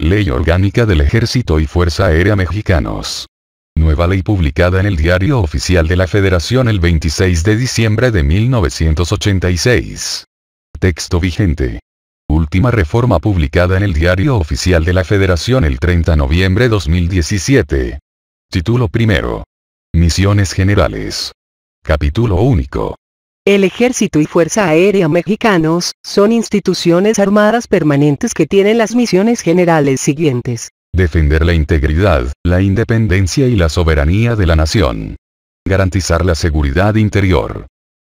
Ley Orgánica del Ejército y Fuerza Aérea Mexicanos. Nueva ley publicada en el Diario Oficial de la Federación el 26 de diciembre de 1986. Texto vigente. Última reforma publicada en el Diario Oficial de la Federación el 30 de noviembre de 2017. Título primero. Misiones generales. Capítulo único. El Ejército y Fuerza Aérea Mexicanos son instituciones armadas permanentes que tienen las misiones generales siguientes. Defender la integridad, la independencia y la soberanía de la nación. Garantizar la seguridad interior.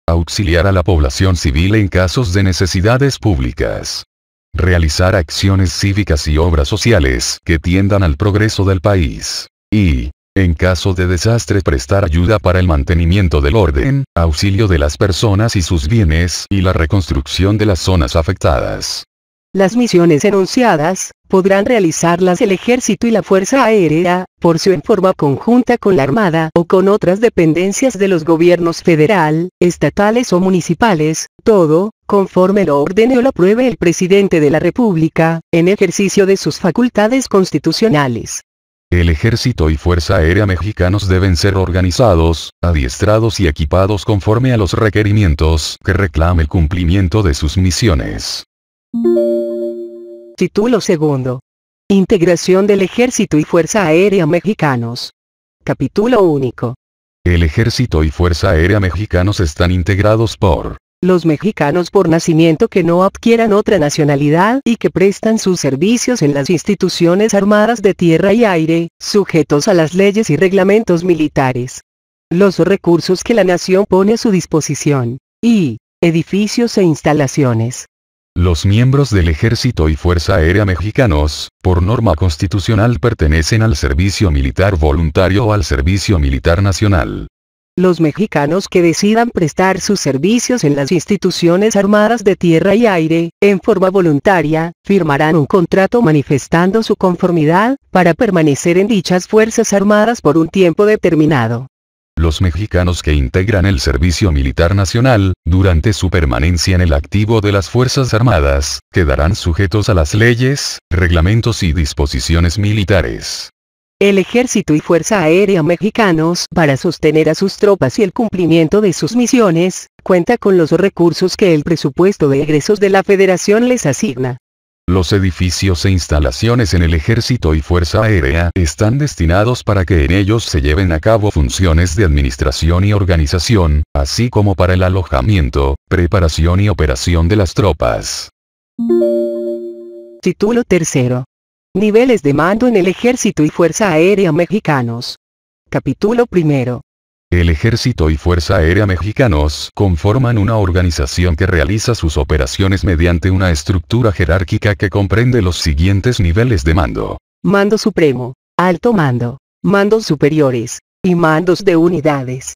Auxiliar a la población civil en casos de necesidades públicas. Realizar acciones cívicas y obras sociales que tiendan al progreso del país. Y, en caso de desastre, prestar ayuda para el mantenimiento del orden, auxilio de las personas y sus bienes y la reconstrucción de las zonas afectadas. Las misiones enunciadas podrán realizarlas el Ejército y la Fuerza Aérea, por sí en forma conjunta con la Armada o con otras dependencias de los gobiernos federal, estatales o municipales, todo, conforme lo ordene o lo apruebe el Presidente de la República, en ejercicio de sus facultades constitucionales. El Ejército y Fuerza Aérea Mexicanos deben ser organizados, adiestrados y equipados conforme a los requerimientos que reclame el cumplimiento de sus misiones. Título segundo. Integración del Ejército y Fuerza Aérea Mexicanos. Capítulo único. El Ejército y Fuerza Aérea Mexicanos están integrados por los mexicanos por nacimiento que no adquieran otra nacionalidad y que prestan sus servicios en las instituciones armadas de tierra y aire, sujetos a las leyes y reglamentos militares. Los recursos que la nación pone a su disposición. Y edificios e instalaciones. Los miembros del Ejército y Fuerza Aérea Mexicanos, por norma constitucional, pertenecen al servicio militar voluntario o al servicio militar nacional. Los mexicanos que decidan prestar sus servicios en las instituciones armadas de tierra y aire, en forma voluntaria, firmarán un contrato manifestando su conformidad para permanecer en dichas fuerzas armadas por un tiempo determinado. Los mexicanos que integran el servicio militar nacional, durante su permanencia en el activo de las Fuerzas Armadas, quedarán sujetos a las leyes, reglamentos y disposiciones militares. El Ejército y Fuerza Aérea Mexicanos, para sostener a sus tropas y el cumplimiento de sus misiones, cuenta con los recursos que el presupuesto de egresos de la Federación les asigna. Los edificios e instalaciones en el Ejército y Fuerza Aérea están destinados para que en ellos se lleven a cabo funciones de administración y organización, así como para el alojamiento, preparación y operación de las tropas. Título tercero. Niveles de mando en el Ejército y Fuerza Aérea Mexicanos. Capítulo primero. El Ejército y Fuerza Aérea Mexicanos conforman una organización que realiza sus operaciones mediante una estructura jerárquica que comprende los siguientes niveles de mando: Mando Supremo, Alto Mando, Mandos Superiores, y Mandos de Unidades.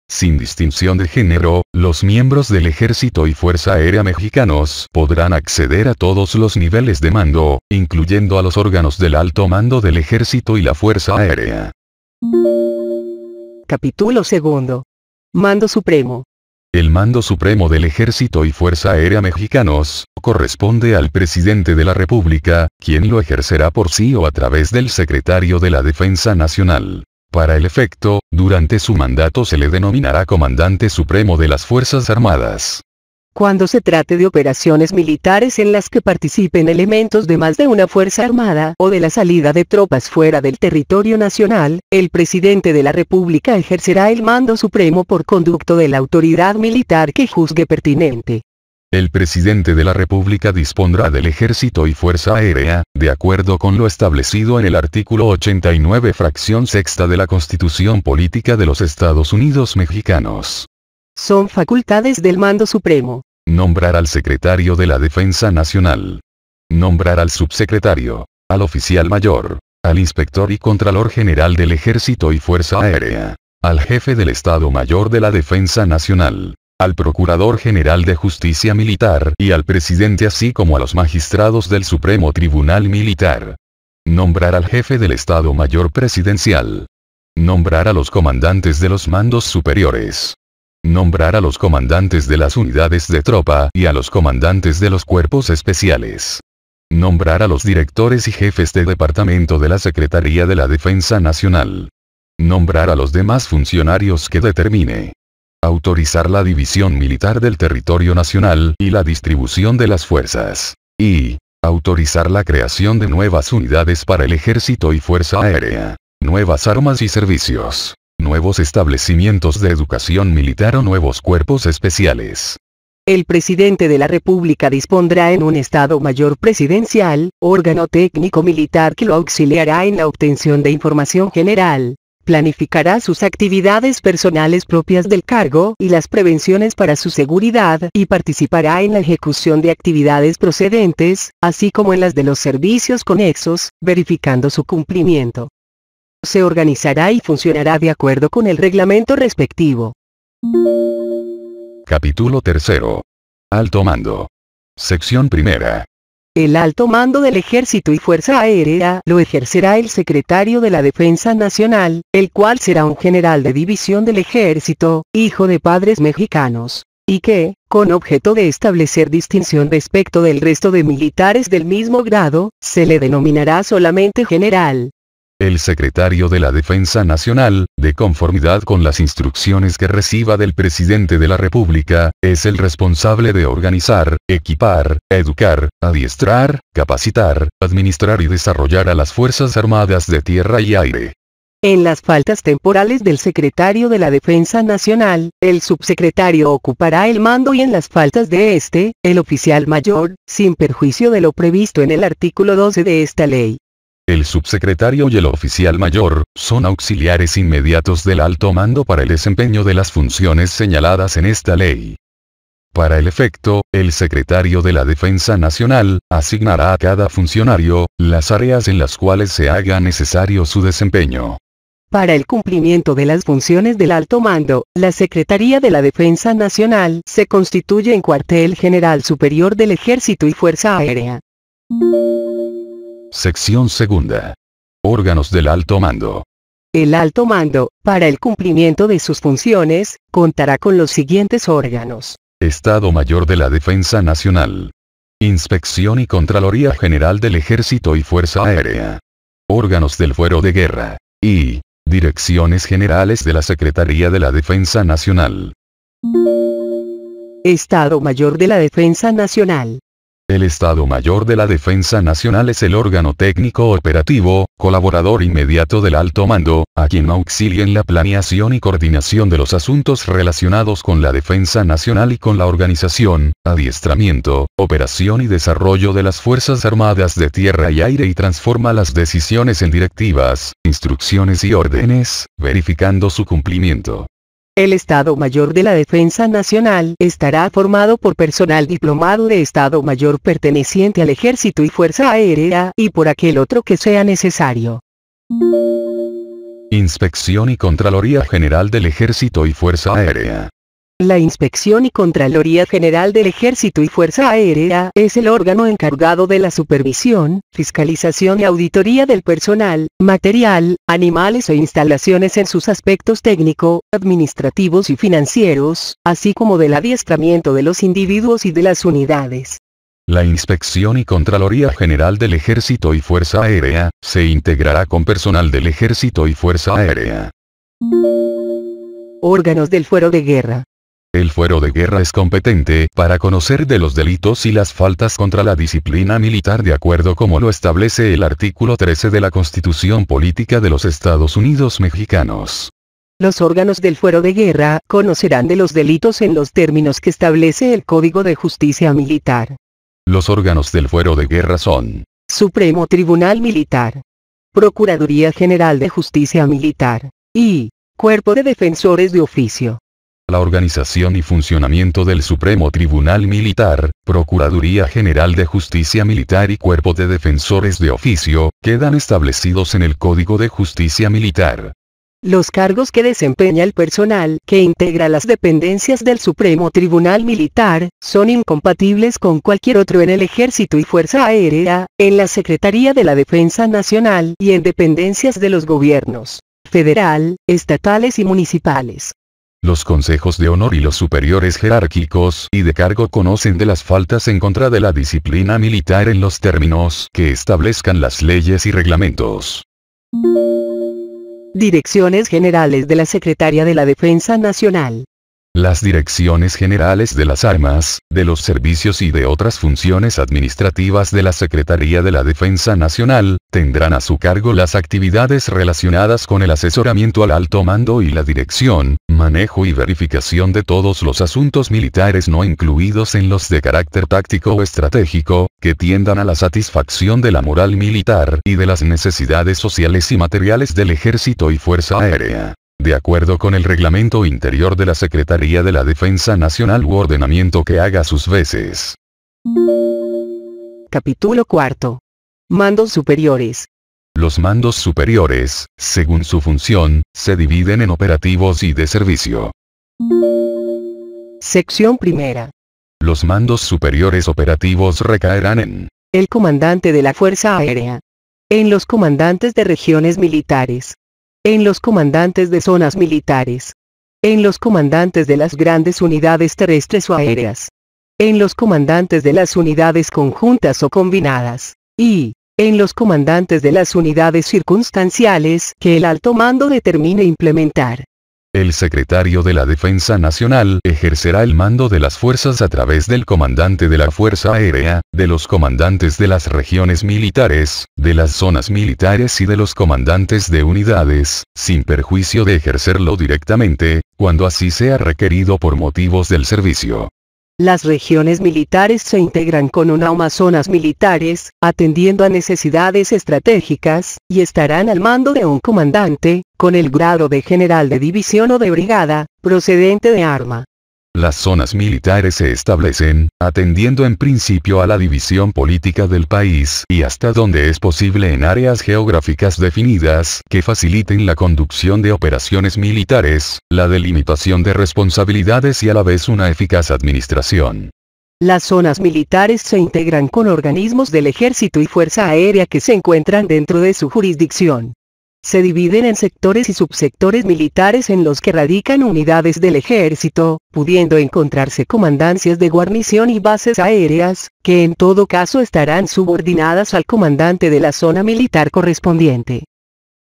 Sin distinción de género, los miembros del Ejército y Fuerza Aérea Mexicanos podrán acceder a todos los niveles de mando, incluyendo a los órganos del alto mando del Ejército y la Fuerza Aérea. Capítulo segundo. Mando Supremo. El mando supremo del Ejército y Fuerza Aérea Mexicanos corresponde al Presidente de la República, quien lo ejercerá por sí o a través del Secretario de la Defensa Nacional. Para el efecto, durante su mandato se le denominará Comandante Supremo de las Fuerzas Armadas. Cuando se trate de operaciones militares en las que participen elementos de más de una fuerza armada o de la salida de tropas fuera del territorio nacional, el Presidente de la República ejercerá el mando supremo por conducto de la autoridad militar que juzgue pertinente. El Presidente de la República dispondrá del Ejército y Fuerza Aérea, de acuerdo con lo establecido en el artículo 89 fracción sexta de la Constitución Política de los Estados Unidos Mexicanos. Son facultades del Mando Supremo: nombrar al Secretario de la Defensa Nacional, nombrar al subsecretario, al oficial mayor, al inspector y contralor general del Ejército y Fuerza Aérea, al jefe del Estado Mayor de la Defensa Nacional, al Procurador General de Justicia Militar y al Presidente, así como a los magistrados del Supremo Tribunal Militar. Nombrar al jefe del Estado Mayor Presidencial. Nombrar a los comandantes de los mandos superiores. Nombrar a los comandantes de las unidades de tropa y a los comandantes de los cuerpos especiales. Nombrar a los directores y jefes de departamento de la Secretaría de la Defensa Nacional. Nombrar a los demás funcionarios que determine. Autorizar la división militar del territorio nacional y la distribución de las fuerzas. Y autorizar la creación de nuevas unidades para el Ejército y Fuerza Aérea. Nuevas armas y servicios. Nuevos establecimientos de educación militar o nuevos cuerpos especiales. El presidente de la República dispondrá en un Estado Mayor Presidencial, órgano técnico militar que lo auxiliará en la obtención de información general. Planificará sus actividades personales propias del cargo y las prevenciones para su seguridad y participará en la ejecución de actividades procedentes, así como en las de los servicios conexos, verificando su cumplimiento. Se organizará y funcionará de acuerdo con el reglamento respectivo. Capítulo 3. Alto Mando. Sección 1. El alto mando del Ejército y Fuerza Aérea lo ejercerá el Secretario de la Defensa Nacional, el cual será un general de división del Ejército, hijo de padres mexicanos, y que, con objeto de establecer distinción respecto del resto de militares del mismo grado, se le denominará solamente general. El Secretario de la Defensa Nacional, de conformidad con las instrucciones que reciba del Presidente de la República, es el responsable de organizar, equipar, educar, adiestrar, capacitar, administrar y desarrollar a las Fuerzas Armadas de Tierra y Aire. En las faltas temporales del Secretario de la Defensa Nacional, el subsecretario ocupará el mando y en las faltas de este, el oficial mayor, sin perjuicio de lo previsto en el artículo 12 de esta ley. El subsecretario y el oficial mayor, son auxiliares inmediatos del alto mando para el desempeño de las funciones señaladas en esta ley. Para el efecto, el secretario de la Defensa Nacional, asignará a cada funcionario, las áreas en las cuales se haga necesario su desempeño. Para el cumplimiento de las funciones del alto mando, la Secretaría de la Defensa Nacional se constituye en cuartel general superior del Ejército y Fuerza Aérea. Sección 2. Órganos del alto mando. El alto mando, para el cumplimiento de sus funciones, contará con los siguientes órganos. Estado Mayor de la Defensa Nacional. Inspección y Contraloría General del Ejército y Fuerza Aérea. Órganos del Fuero de Guerra. Y Direcciones Generales de la Secretaría de la Defensa Nacional. Estado Mayor de la Defensa Nacional. El Estado Mayor de la Defensa Nacional es el órgano técnico operativo, colaborador inmediato del alto mando, a quien auxilia en la planeación y coordinación de los asuntos relacionados con la defensa nacional y con la organización, adiestramiento, operación y desarrollo de las Fuerzas Armadas de Tierra y Aire y transforma las decisiones en directivas, instrucciones y órdenes, verificando su cumplimiento. El Estado Mayor de la Defensa Nacional estará formado por personal diplomado de Estado Mayor perteneciente al Ejército y Fuerza Aérea y por aquel otro que sea necesario. Inspección y Contraloría General del Ejército y Fuerza Aérea. La Inspección y Contraloría General del Ejército y Fuerza Aérea es el órgano encargado de la supervisión, fiscalización y auditoría del personal, material, animales e instalaciones en sus aspectos técnico, administrativos y financieros, así como del adiestramiento de los individuos y de las unidades. La Inspección y Contraloría General del Ejército y Fuerza Aérea se integrará con personal del Ejército y Fuerza Aérea. Órganos del Fuero de Guerra. El Fuero de Guerra es competente para conocer de los delitos y las faltas contra la disciplina militar de acuerdo como lo establece el artículo 13 de la Constitución Política de los Estados Unidos Mexicanos. Los órganos del Fuero de Guerra conocerán de los delitos en los términos que establece el Código de Justicia Militar. Los órganos del Fuero de Guerra son: Supremo Tribunal Militar, Procuraduría General de Justicia Militar, y Cuerpo de Defensores de Oficio. La organización y funcionamiento del Supremo Tribunal Militar, Procuraduría General de Justicia Militar y Cuerpo de Defensores de Oficio, quedan establecidos en el Código de Justicia Militar. Los cargos que desempeña el personal que integra las dependencias del Supremo Tribunal Militar, son incompatibles con cualquier otro en el Ejército y Fuerza Aérea, en la Secretaría de la Defensa Nacional y en dependencias de los gobiernos federal, estatales y municipales. Los consejos de honor y los superiores jerárquicos y de cargo conocen de las faltas en contra de la disciplina militar en los términos que establezcan las leyes y reglamentos. Direcciones Generales de la Secretaría de la Defensa Nacional. Las direcciones generales de las armas, de los servicios y de otras funciones administrativas de la Secretaría de la Defensa Nacional, tendrán a su cargo las actividades relacionadas con el asesoramiento al alto mando y la dirección, manejo y verificación de todos los asuntos militares no incluidos en los de carácter táctico o estratégico, que tiendan a la satisfacción de la moral militar y de las necesidades sociales y materiales del Ejército y Fuerza Aérea. De acuerdo con el reglamento interior de la Secretaría de la Defensa Nacional u ordenamiento que haga sus veces. Capítulo 4. Mandos superiores. Los mandos superiores, según su función, se dividen en operativos y de servicio. Sección primera. Los mandos superiores operativos recaerán en el comandante de la Fuerza Aérea, en los comandantes de regiones militares, en los comandantes de zonas militares, en los comandantes de las grandes unidades terrestres o aéreas, en los comandantes de las unidades conjuntas o combinadas, y en los comandantes de las unidades circunstanciales que el alto mando determine implementar. El secretario de la Defensa Nacional ejercerá el mando de las fuerzas a través del comandante de la Fuerza Aérea, de los comandantes de las regiones militares, de las zonas militares y de los comandantes de unidades, sin perjuicio de ejercerlo directamente, cuando así sea requerido por motivos del servicio. Las regiones militares se integran con una o más zonas militares, atendiendo a necesidades estratégicas, y estarán al mando de un comandante, con el grado de general de división o de brigada, procedente de arma. Las zonas militares se establecen, atendiendo en principio a la división política del país y hasta donde es posible en áreas geográficas definidas que faciliten la conducción de operaciones militares, la delimitación de responsabilidades y a la vez una eficaz administración. Las zonas militares se integran con organismos del Ejército y Fuerza Aérea que se encuentran dentro de su jurisdicción. Se dividen en sectores y subsectores militares en los que radican unidades del ejército, pudiendo encontrarse comandancias de guarnición y bases aéreas, que en todo caso estarán subordinadas al comandante de la zona militar correspondiente.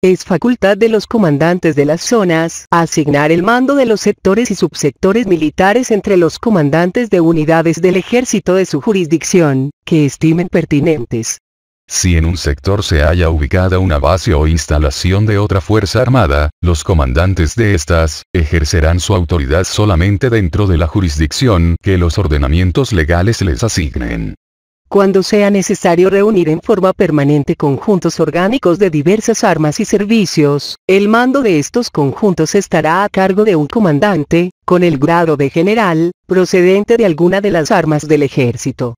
Es facultad de los comandantes de las zonas asignar el mando de los sectores y subsectores militares entre los comandantes de unidades del ejército de su jurisdicción, que estimen pertinentes. Si en un sector se halla ubicada una base o instalación de otra fuerza armada, los comandantes de estas ejercerán su autoridad solamente dentro de la jurisdicción que los ordenamientos legales les asignen. Cuando sea necesario reunir en forma permanente conjuntos orgánicos de diversas armas y servicios, el mando de estos conjuntos estará a cargo de un comandante, con el grado de general, procedente de alguna de las armas del ejército.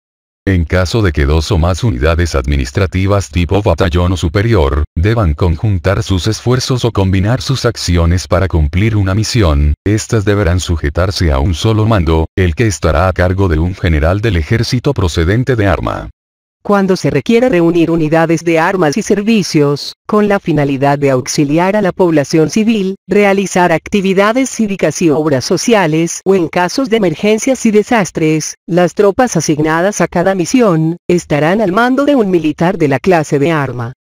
En caso de que dos o más unidades administrativas tipo batallón o superior, deban conjuntar sus esfuerzos o combinar sus acciones para cumplir una misión, estas deberán sujetarse a un solo mando, el que estará a cargo de un general del ejército procedente de arma. Cuando se requiere reunir unidades de armas y servicios, con la finalidad de auxiliar a la población civil, realizar actividades cívicas y obras sociales o en casos de emergencias y desastres, las tropas asignadas a cada misión, estarán al mando de un militar de la clase de arma.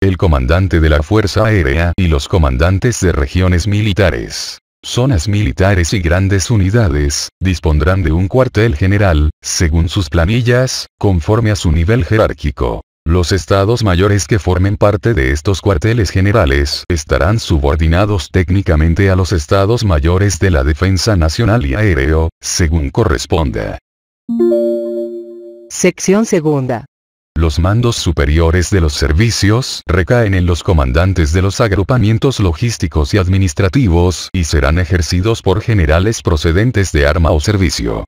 El comandante de la Fuerza Aérea y los comandantes de regiones militares, zonas militares y grandes unidades, dispondrán de un cuartel general, según sus planillas, conforme a su nivel jerárquico. Los estados mayores que formen parte de estos cuarteles generales estarán subordinados técnicamente a los estados mayores de la Defensa Nacional y Aéreo, según corresponda. Sección segunda. Los mandos superiores de los servicios recaen en los comandantes de los agrupamientos logísticos y administrativos y serán ejercidos por generales procedentes de arma o servicio.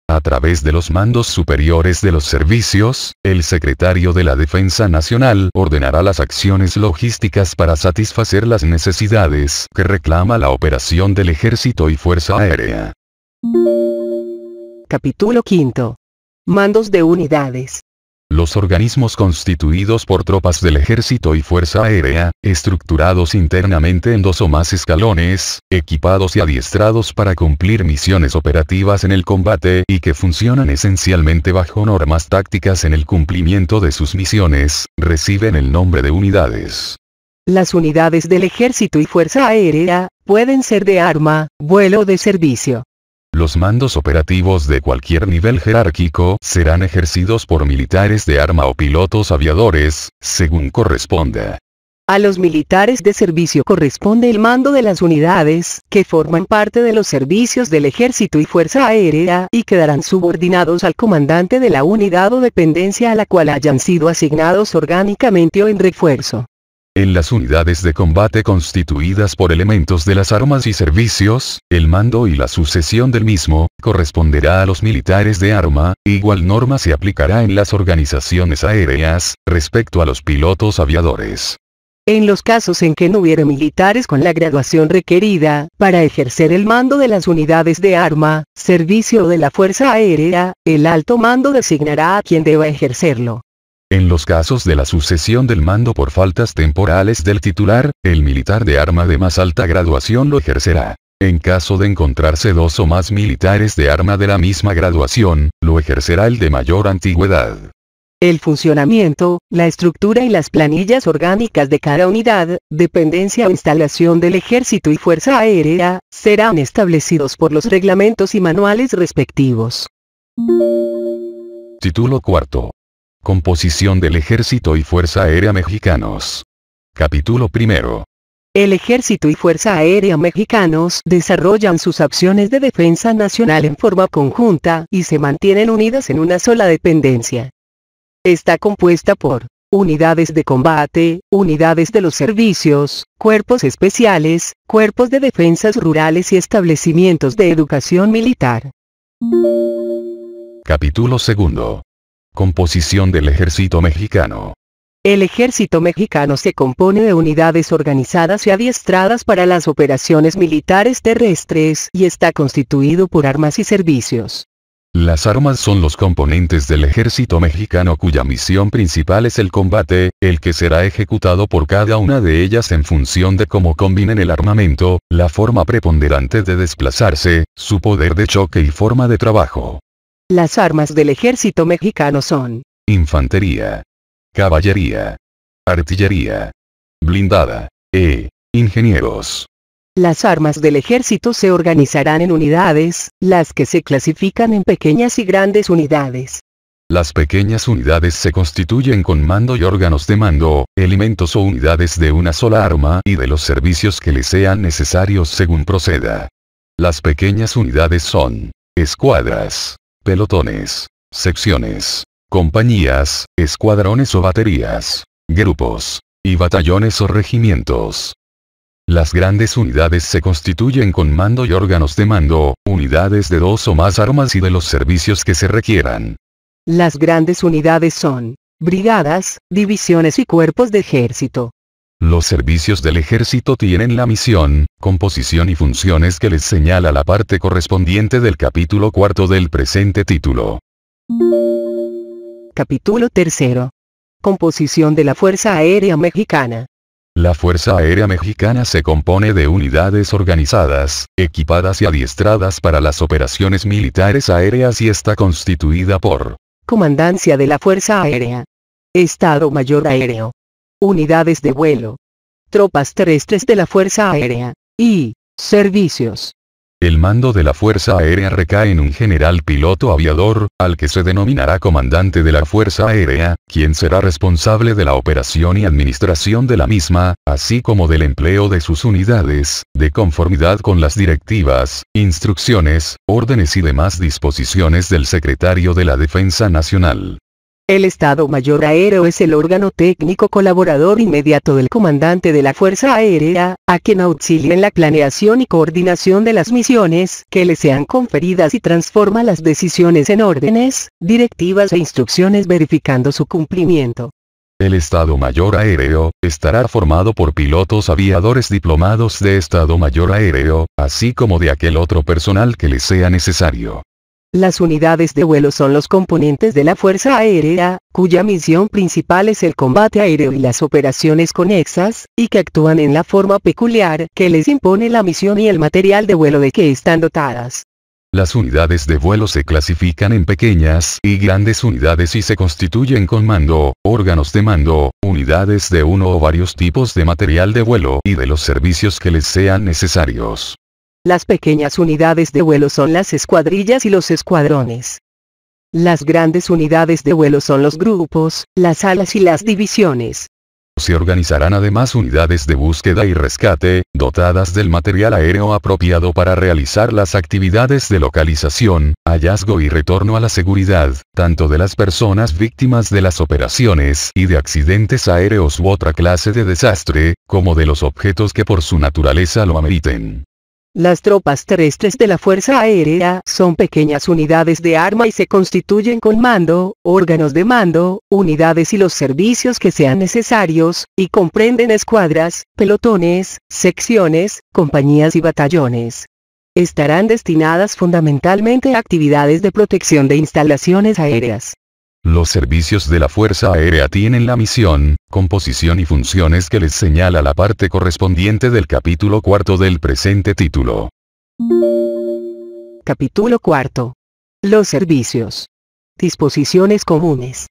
A través de los mandos superiores de los servicios, el secretario de la Defensa Nacional ordenará las acciones logísticas para satisfacer las necesidades que reclama la operación del Ejército y Fuerza Aérea. Capítulo 5. Mandos de unidades. Los organismos constituidos por tropas del ejército y fuerza aérea, estructurados internamente en 2 o más escalones, equipados y adiestrados para cumplir misiones operativas en el combate y que funcionan esencialmente bajo normas tácticas en el cumplimiento de sus misiones, reciben el nombre de unidades. Las unidades del ejército y fuerza aérea pueden ser de arma, vuelo o de servicio. Los mandos operativos de cualquier nivel jerárquico serán ejercidos por militares de arma o pilotos aviadores, según corresponda. A los militares de servicio corresponde el mando de las unidades, que forman parte de los servicios del ejército y fuerza aérea, y quedarán subordinados al comandante de la unidad o dependencia a la cual hayan sido asignados orgánicamente o en refuerzo. En las unidades de combate constituidas por elementos de las armas y servicios, el mando y la sucesión del mismo, corresponderá a los militares de arma, igual norma se aplicará en las organizaciones aéreas, respecto a los pilotos aviadores. En los casos en que no hubiere militares con la graduación requerida, para ejercer el mando de las unidades de arma, servicio o de la fuerza aérea, el alto mando designará a quien deba ejercerlo. En los casos de la sucesión del mando por faltas temporales del titular, el militar de arma de más alta graduación lo ejercerá. En caso de encontrarse 2 o más militares de arma de la misma graduación, lo ejercerá el de mayor antigüedad. El funcionamiento, la estructura y las planillas orgánicas de cada unidad, dependencia o instalación del ejército y fuerza aérea, serán establecidos por los reglamentos y manuales respectivos. Título 4. Composición del Ejército y Fuerza Aérea Mexicanos. Capítulo 1. El Ejército y Fuerza Aérea Mexicanos desarrollan sus acciones de defensa nacional en forma conjunta y se mantienen unidas en una sola dependencia. Está compuesta por unidades de combate, unidades de los servicios, cuerpos especiales, cuerpos de defensas rurales y establecimientos de educación militar. Capítulo 2. Composición del Ejército Mexicano. El Ejército Mexicano se compone de unidades organizadas y adiestradas para las operaciones militares terrestres y está constituido por armas y servicios. Las armas son los componentes del Ejército Mexicano cuya misión principal es el combate, el que será ejecutado por cada una de ellas en función de cómo combinen el armamento, la forma preponderante de desplazarse, su poder de choque y forma de trabajo. Las armas del Ejército Mexicano son infantería, caballería, artillería, blindada, ingenieros. Las armas del ejército se organizarán en unidades, las que se clasifican en pequeñas y grandes unidades. Las pequeñas unidades se constituyen con mando y órganos de mando, elementos o unidades de una sola arma y de los servicios que les sean necesarios según proceda. Las pequeñas unidades son escuadras, pelotones, secciones, compañías, escuadrones o baterías, grupos, y batallones o regimientos. Las grandes unidades se constituyen con mando y órganos de mando, unidades de 2 o más armas y de los servicios que se requieran. Las grandes unidades son brigadas, divisiones y cuerpos de ejército. Los servicios del ejército tienen la misión, composición y funciones que les señala la parte correspondiente del capítulo 4 del presente título. Capítulo 3. Composición de la Fuerza Aérea Mexicana. La Fuerza Aérea Mexicana se compone de unidades organizadas, equipadas y adiestradas para las operaciones militares aéreas y está constituida por Comandancia de la Fuerza Aérea, Estado Mayor Aéreo, unidades de vuelo, tropas terrestres de la Fuerza Aérea, y servicios. El mando de la Fuerza Aérea recae en un general piloto aviador, al que se denominará comandante de la Fuerza Aérea, quien será responsable de la operación y administración de la misma, así como del empleo de sus unidades, de conformidad con las directivas, instrucciones, órdenes y demás disposiciones del Secretario de la Defensa Nacional. El Estado Mayor Aéreo es el órgano técnico colaborador inmediato del comandante de la Fuerza Aérea, a quien auxilia en la planeación y coordinación de las misiones que le sean conferidas y transforma las decisiones en órdenes, directivas e instrucciones verificando su cumplimiento. El Estado Mayor Aéreo estará formado por pilotos aviadores diplomados de Estado Mayor Aéreo, así como de aquel otro personal que les sea necesario. Las unidades de vuelo son los componentes de la Fuerza Aérea, cuya misión principal es el combate aéreo y las operaciones conexas, y que actúan en la forma peculiar que les impone la misión y el material de vuelo de que están dotadas. Las unidades de vuelo se clasifican en pequeñas y grandes unidades y se constituyen con mando, órganos de mando, unidades de uno o varios tipos de material de vuelo y de los servicios que les sean necesarios. Las pequeñas unidades de vuelo son las escuadrillas y los escuadrones. Las grandes unidades de vuelo son los grupos, las alas y las divisiones. Se organizarán además unidades de búsqueda y rescate, dotadas del material aéreo apropiado para realizar las actividades de localización, hallazgo y retorno a la seguridad, tanto de las personas víctimas de las operaciones y de accidentes aéreos u otra clase de desastre, como de los objetos que por su naturaleza lo ameriten. Las tropas terrestres de la Fuerza Aérea son pequeñas unidades de arma y se constituyen con mando, órganos de mando, unidades y los servicios que sean necesarios, y comprenden escuadras, pelotones, secciones, compañías y batallones. Estarán destinadas fundamentalmente a actividades de protección de instalaciones aéreas. Los servicios de la Fuerza Aérea tienen la misión, composición y funciones que les señala la parte correspondiente del capítulo 4 del presente título. Capítulo 4. Los servicios. Disposiciones comunes.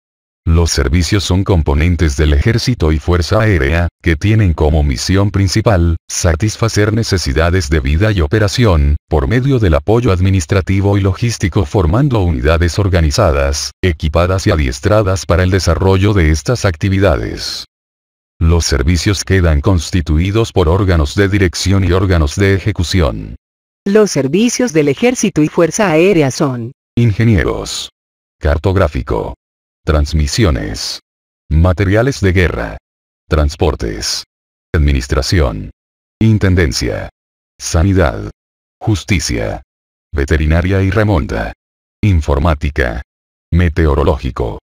Los servicios son componentes del Ejército y Fuerza Aérea, que tienen como misión principal, satisfacer necesidades de vida y operación, por medio del apoyo administrativo y logístico formando unidades organizadas, equipadas y adiestradas para el desarrollo de estas actividades. Los servicios quedan constituidos por órganos de dirección y órganos de ejecución. Los servicios del Ejército y Fuerza Aérea son: ingenieros, cartográfico, transmisiones, materiales de guerra, transportes, administración, intendencia, sanidad, justicia, veterinaria y remonta, informática, meteorológico,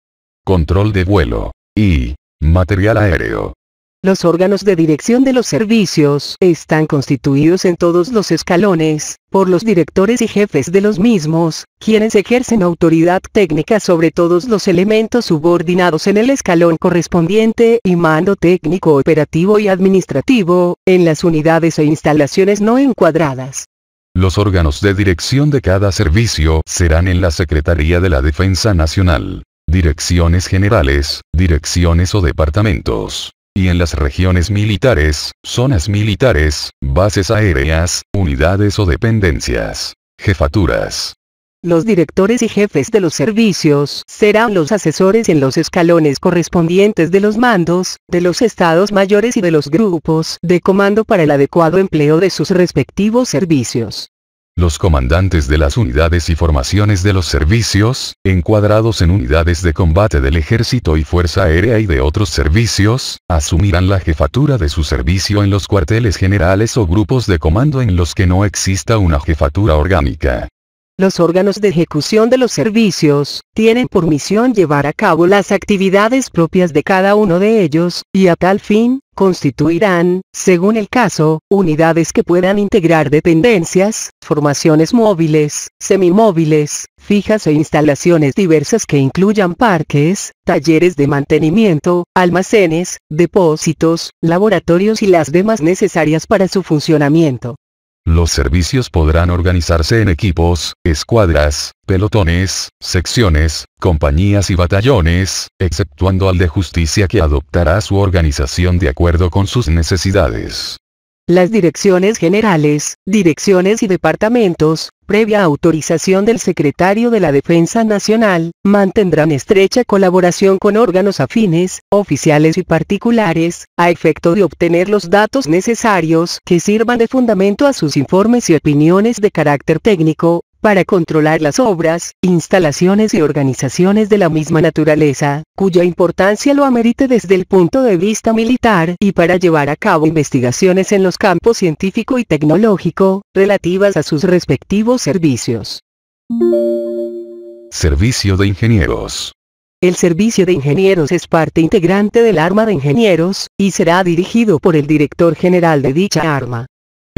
control de vuelo, y material aéreo. Los órganos de dirección de los servicios están constituidos en todos los escalones, por los directores y jefes de los mismos, quienes ejercen autoridad técnica sobre todos los elementos subordinados en el escalón correspondiente y mando técnico operativo y administrativo, en las unidades e instalaciones no encuadradas. Los órganos de dirección de cada servicio serán en la Secretaría de la Defensa Nacional, direcciones generales, direcciones o departamentos. Y en las regiones militares, zonas militares, bases aéreas, unidades o dependencias, jefaturas. Los directores y jefes de los servicios serán los asesores en los escalones correspondientes de los mandos, de los estados mayores y de los grupos de comando para el adecuado empleo de sus respectivos servicios. Los comandantes de las unidades y formaciones de los servicios, encuadrados en unidades de combate del Ejército y Fuerza Aérea y de otros servicios, asumirán la jefatura de su servicio en los cuarteles generales o grupos de comando en los que no exista una jefatura orgánica. Los órganos de ejecución de los servicios tienen por misión llevar a cabo las actividades propias de cada uno de ellos, y a tal fin, constituirán, según el caso, unidades que puedan integrar dependencias, formaciones móviles, semimóviles, fijas e instalaciones diversas que incluyan parques, talleres de mantenimiento, almacenes, depósitos, laboratorios y las demás necesarias para su funcionamiento. Los servicios podrán organizarse en equipos, escuadras, pelotones, secciones, compañías y batallones, exceptuando al de justicia que adoptará su organización de acuerdo con sus necesidades. Las direcciones generales, direcciones y departamentos, previa autorización del Secretario de la Defensa Nacional, mantendrán estrecha colaboración con órganos afines, oficiales y particulares, a efecto de obtener los datos necesarios que sirvan de fundamento a sus informes y opiniones de carácter técnico, para controlar las obras, instalaciones y organizaciones de la misma naturaleza, cuya importancia lo amerite desde el punto de vista militar, y para llevar a cabo investigaciones en los campos científico y tecnológico, relativas a sus respectivos servicios. Servicio de ingenieros. El servicio de ingenieros es parte integrante del arma de ingenieros, y será dirigido por el director general de dicha arma.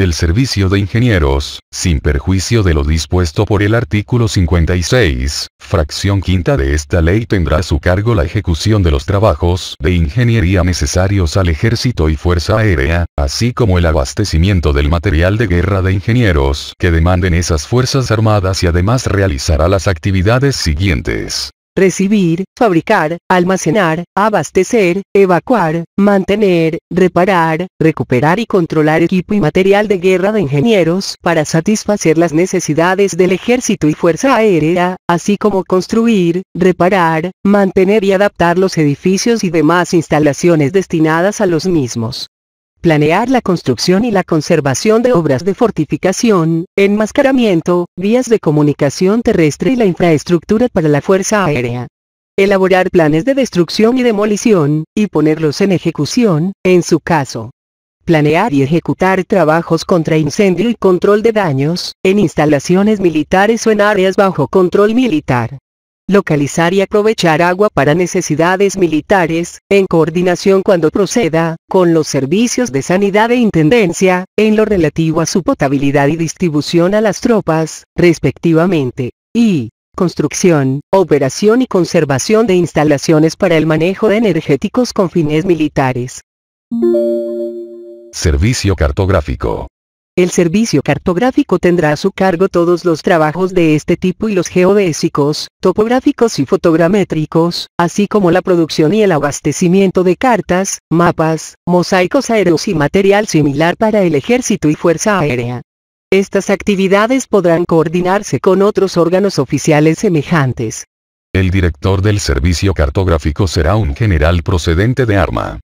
El servicio de ingenieros, sin perjuicio de lo dispuesto por el artículo 56, fracción quinta de esta ley, tendrá a su cargo la ejecución de los trabajos de ingeniería necesarios al Ejército y Fuerza Aérea, así como el abastecimiento del material de guerra de ingenieros que demanden esas Fuerzas Armadas, y además realizará las actividades siguientes: recibir, fabricar, almacenar, abastecer, evacuar, mantener, reparar, recuperar y controlar equipo y material de guerra de ingenieros para satisfacer las necesidades del Ejército y Fuerza Aérea, así como construir, reparar, mantener y adaptar los edificios y demás instalaciones destinadas a los mismos. Planear la construcción y la conservación de obras de fortificación, enmascaramiento, vías de comunicación terrestre y la infraestructura para la Fuerza Aérea. Elaborar planes de destrucción y demolición, y ponerlos en ejecución, en su caso. Planear y ejecutar trabajos contra incendio y control de daños, en instalaciones militares o en áreas bajo control militar. Localizar y aprovechar agua para necesidades militares, en coordinación cuando proceda, con los servicios de sanidad e intendencia, en lo relativo a su potabilidad y distribución a las tropas, respectivamente. Y construcción, operación y conservación de instalaciones para el manejo de energéticos con fines militares. Servicio cartográfico. El servicio cartográfico tendrá a su cargo todos los trabajos de este tipo y los geodésicos, topográficos y fotogramétricos, así como la producción y el abastecimiento de cartas, mapas, mosaicos aéreos y material similar para el Ejército y Fuerza Aérea. Estas actividades podrán coordinarse con otros órganos oficiales semejantes. El director del servicio cartográfico será un general procedente de arma.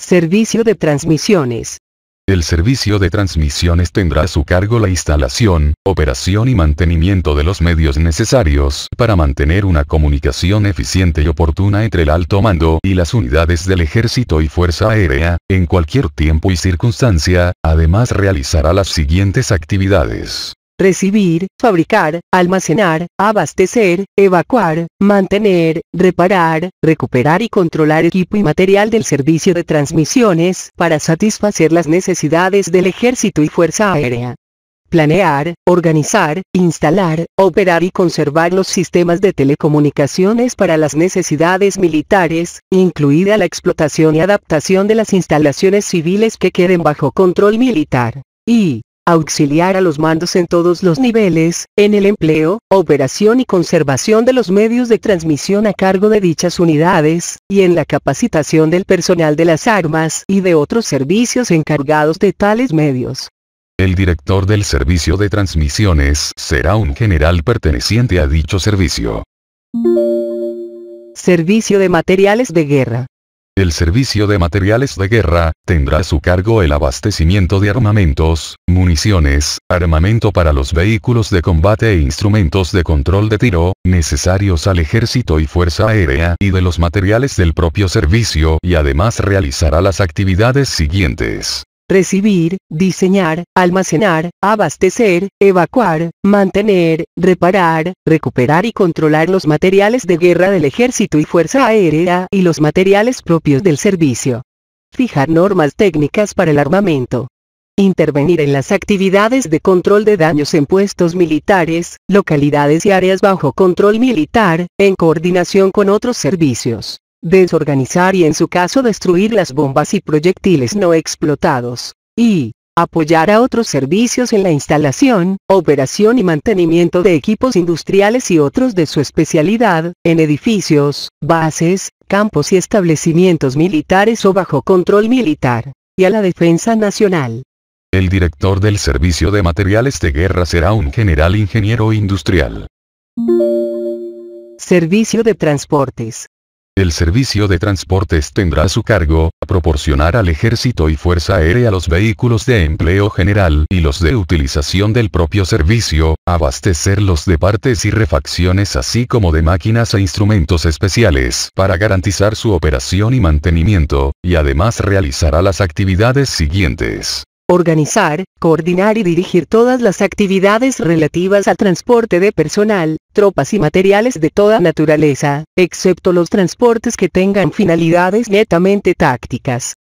Servicio de transmisiones. El servicio de transmisiones tendrá a su cargo la instalación, operación y mantenimiento de los medios necesarios para mantener una comunicación eficiente y oportuna entre el alto mando y las unidades del Ejército y Fuerza Aérea, en cualquier tiempo y circunstancia. Además realizará las siguientes actividades: recibir, fabricar, almacenar, abastecer, evacuar, mantener, reparar, recuperar y controlar equipo y material del servicio de transmisiones para satisfacer las necesidades del Ejército y Fuerza Aérea. Planear, organizar, instalar, operar y conservar los sistemas de telecomunicaciones para las necesidades militares, incluida la explotación y adaptación de las instalaciones civiles que queden bajo control militar. Y auxiliar a los mandos en todos los niveles, en el empleo, operación y conservación de los medios de transmisión a cargo de dichas unidades, y en la capacitación del personal de las armas y de otros servicios encargados de tales medios. El director del servicio de transmisiones será un general perteneciente a dicho servicio. Servicio de materiales de guerra. El servicio de materiales de guerra tendrá a su cargo el abastecimiento de armamentos, municiones, armamento para los vehículos de combate e instrumentos de control de tiro, necesarios al Ejército y Fuerza Aérea, y de los materiales del propio servicio, y además realizará las actividades siguientes: recibir, diseñar, almacenar, abastecer, evacuar, mantener, reparar, recuperar y controlar los materiales de guerra del Ejército y Fuerza Aérea y los materiales propios del servicio. Fijar normas técnicas para el armamento. Intervenir en las actividades de control de daños en puestos militares, localidades y áreas bajo control militar, en coordinación con otros servicios. Desorganizar y en su caso destruir las bombas y proyectiles no explotados. Y apoyar a otros servicios en la instalación, operación y mantenimiento de equipos industriales y otros de su especialidad, en edificios, bases, campos y establecimientos militares o bajo control militar. Y a la defensa nacional. El director del servicio de materiales de guerra será un general ingeniero industrial. Servicio de transportes. El servicio de transportes tendrá a su cargo proporcionar al Ejército y Fuerza Aérea los vehículos de empleo general y los de utilización del propio servicio, abastecerlos de partes y refacciones así como de máquinas e instrumentos especiales para garantizar su operación y mantenimiento, y además realizará las actividades siguientes: organizar, coordinar y dirigir todas las actividades relativas al transporte de personal, tropas y materiales de toda naturaleza, excepto los transportes que tengan finalidades netamente tácticas.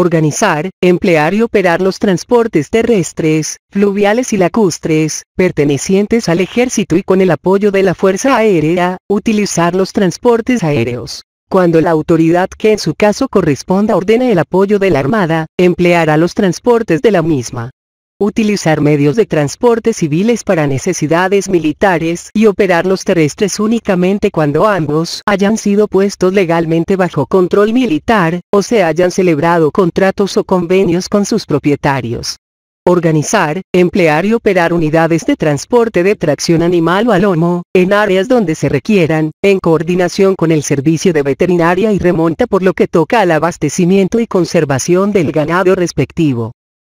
Organizar, emplear y operar los transportes terrestres, fluviales y lacustres, pertenecientes al ejército y con el apoyo de la Fuerza Aérea, utilizar los transportes aéreos. Cuando la autoridad que en su caso corresponda ordene el apoyo de la Armada, empleará los transportes de la misma. Utilizar medios de transporte civiles para necesidades militares y operar los terrestres únicamente cuando ambos hayan sido puestos legalmente bajo control militar, o se hayan celebrado contratos o convenios con sus propietarios. Organizar, emplear y operar unidades de transporte de tracción animal o a lomo, en áreas donde se requieran, en coordinación con el servicio de veterinaria y remonta por lo que toca al abastecimiento y conservación del ganado respectivo.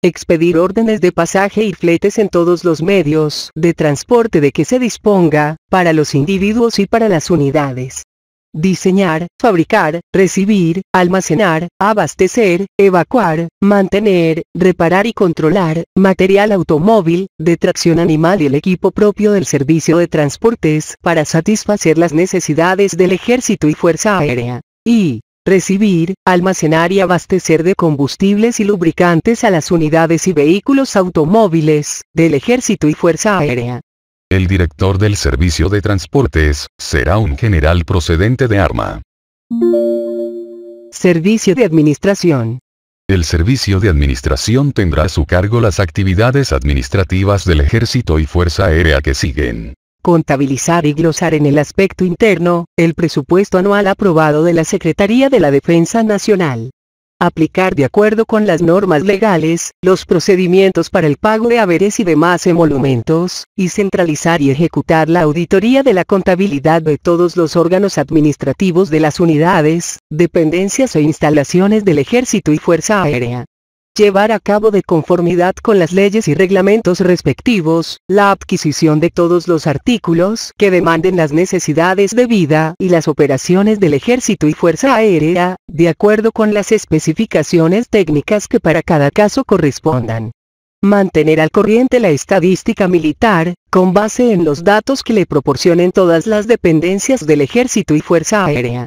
Expedir órdenes de pasaje y fletes en todos los medios de transporte de que se disponga, para los individuos y para las unidades. Diseñar, fabricar, recibir, almacenar, abastecer, evacuar, mantener, reparar y controlar, material automóvil, de tracción animal y el equipo propio del servicio de transportes para satisfacer las necesidades del Ejército y Fuerza Aérea. Y recibir, almacenar y abastecer de combustibles y lubricantes a las unidades y vehículos automóviles, del Ejército y Fuerza Aérea. El director del servicio de transportes, será un general procedente de arma. Servicio de administración. El servicio de administración tendrá a su cargo las actividades administrativas del Ejército y Fuerza Aérea que siguen. Contabilizar y glosar en el aspecto interno, el presupuesto anual aprobado de la Secretaría de la Defensa Nacional. Aplicar de acuerdo con las normas legales, los procedimientos para el pago de haberes y demás emolumentos, y centralizar y ejecutar la auditoría de la contabilidad de todos los órganos administrativos de las unidades, dependencias e instalaciones del Ejército y Fuerza Aérea. Llevar a cabo de conformidad con las leyes y reglamentos respectivos, la adquisición de todos los artículos que demanden las necesidades de vida y las operaciones del Ejército y Fuerza Aérea, de acuerdo con las especificaciones técnicas que para cada caso correspondan. Mantener al corriente la estadística militar, con base en los datos que le proporcionen todas las dependencias del Ejército y Fuerza Aérea.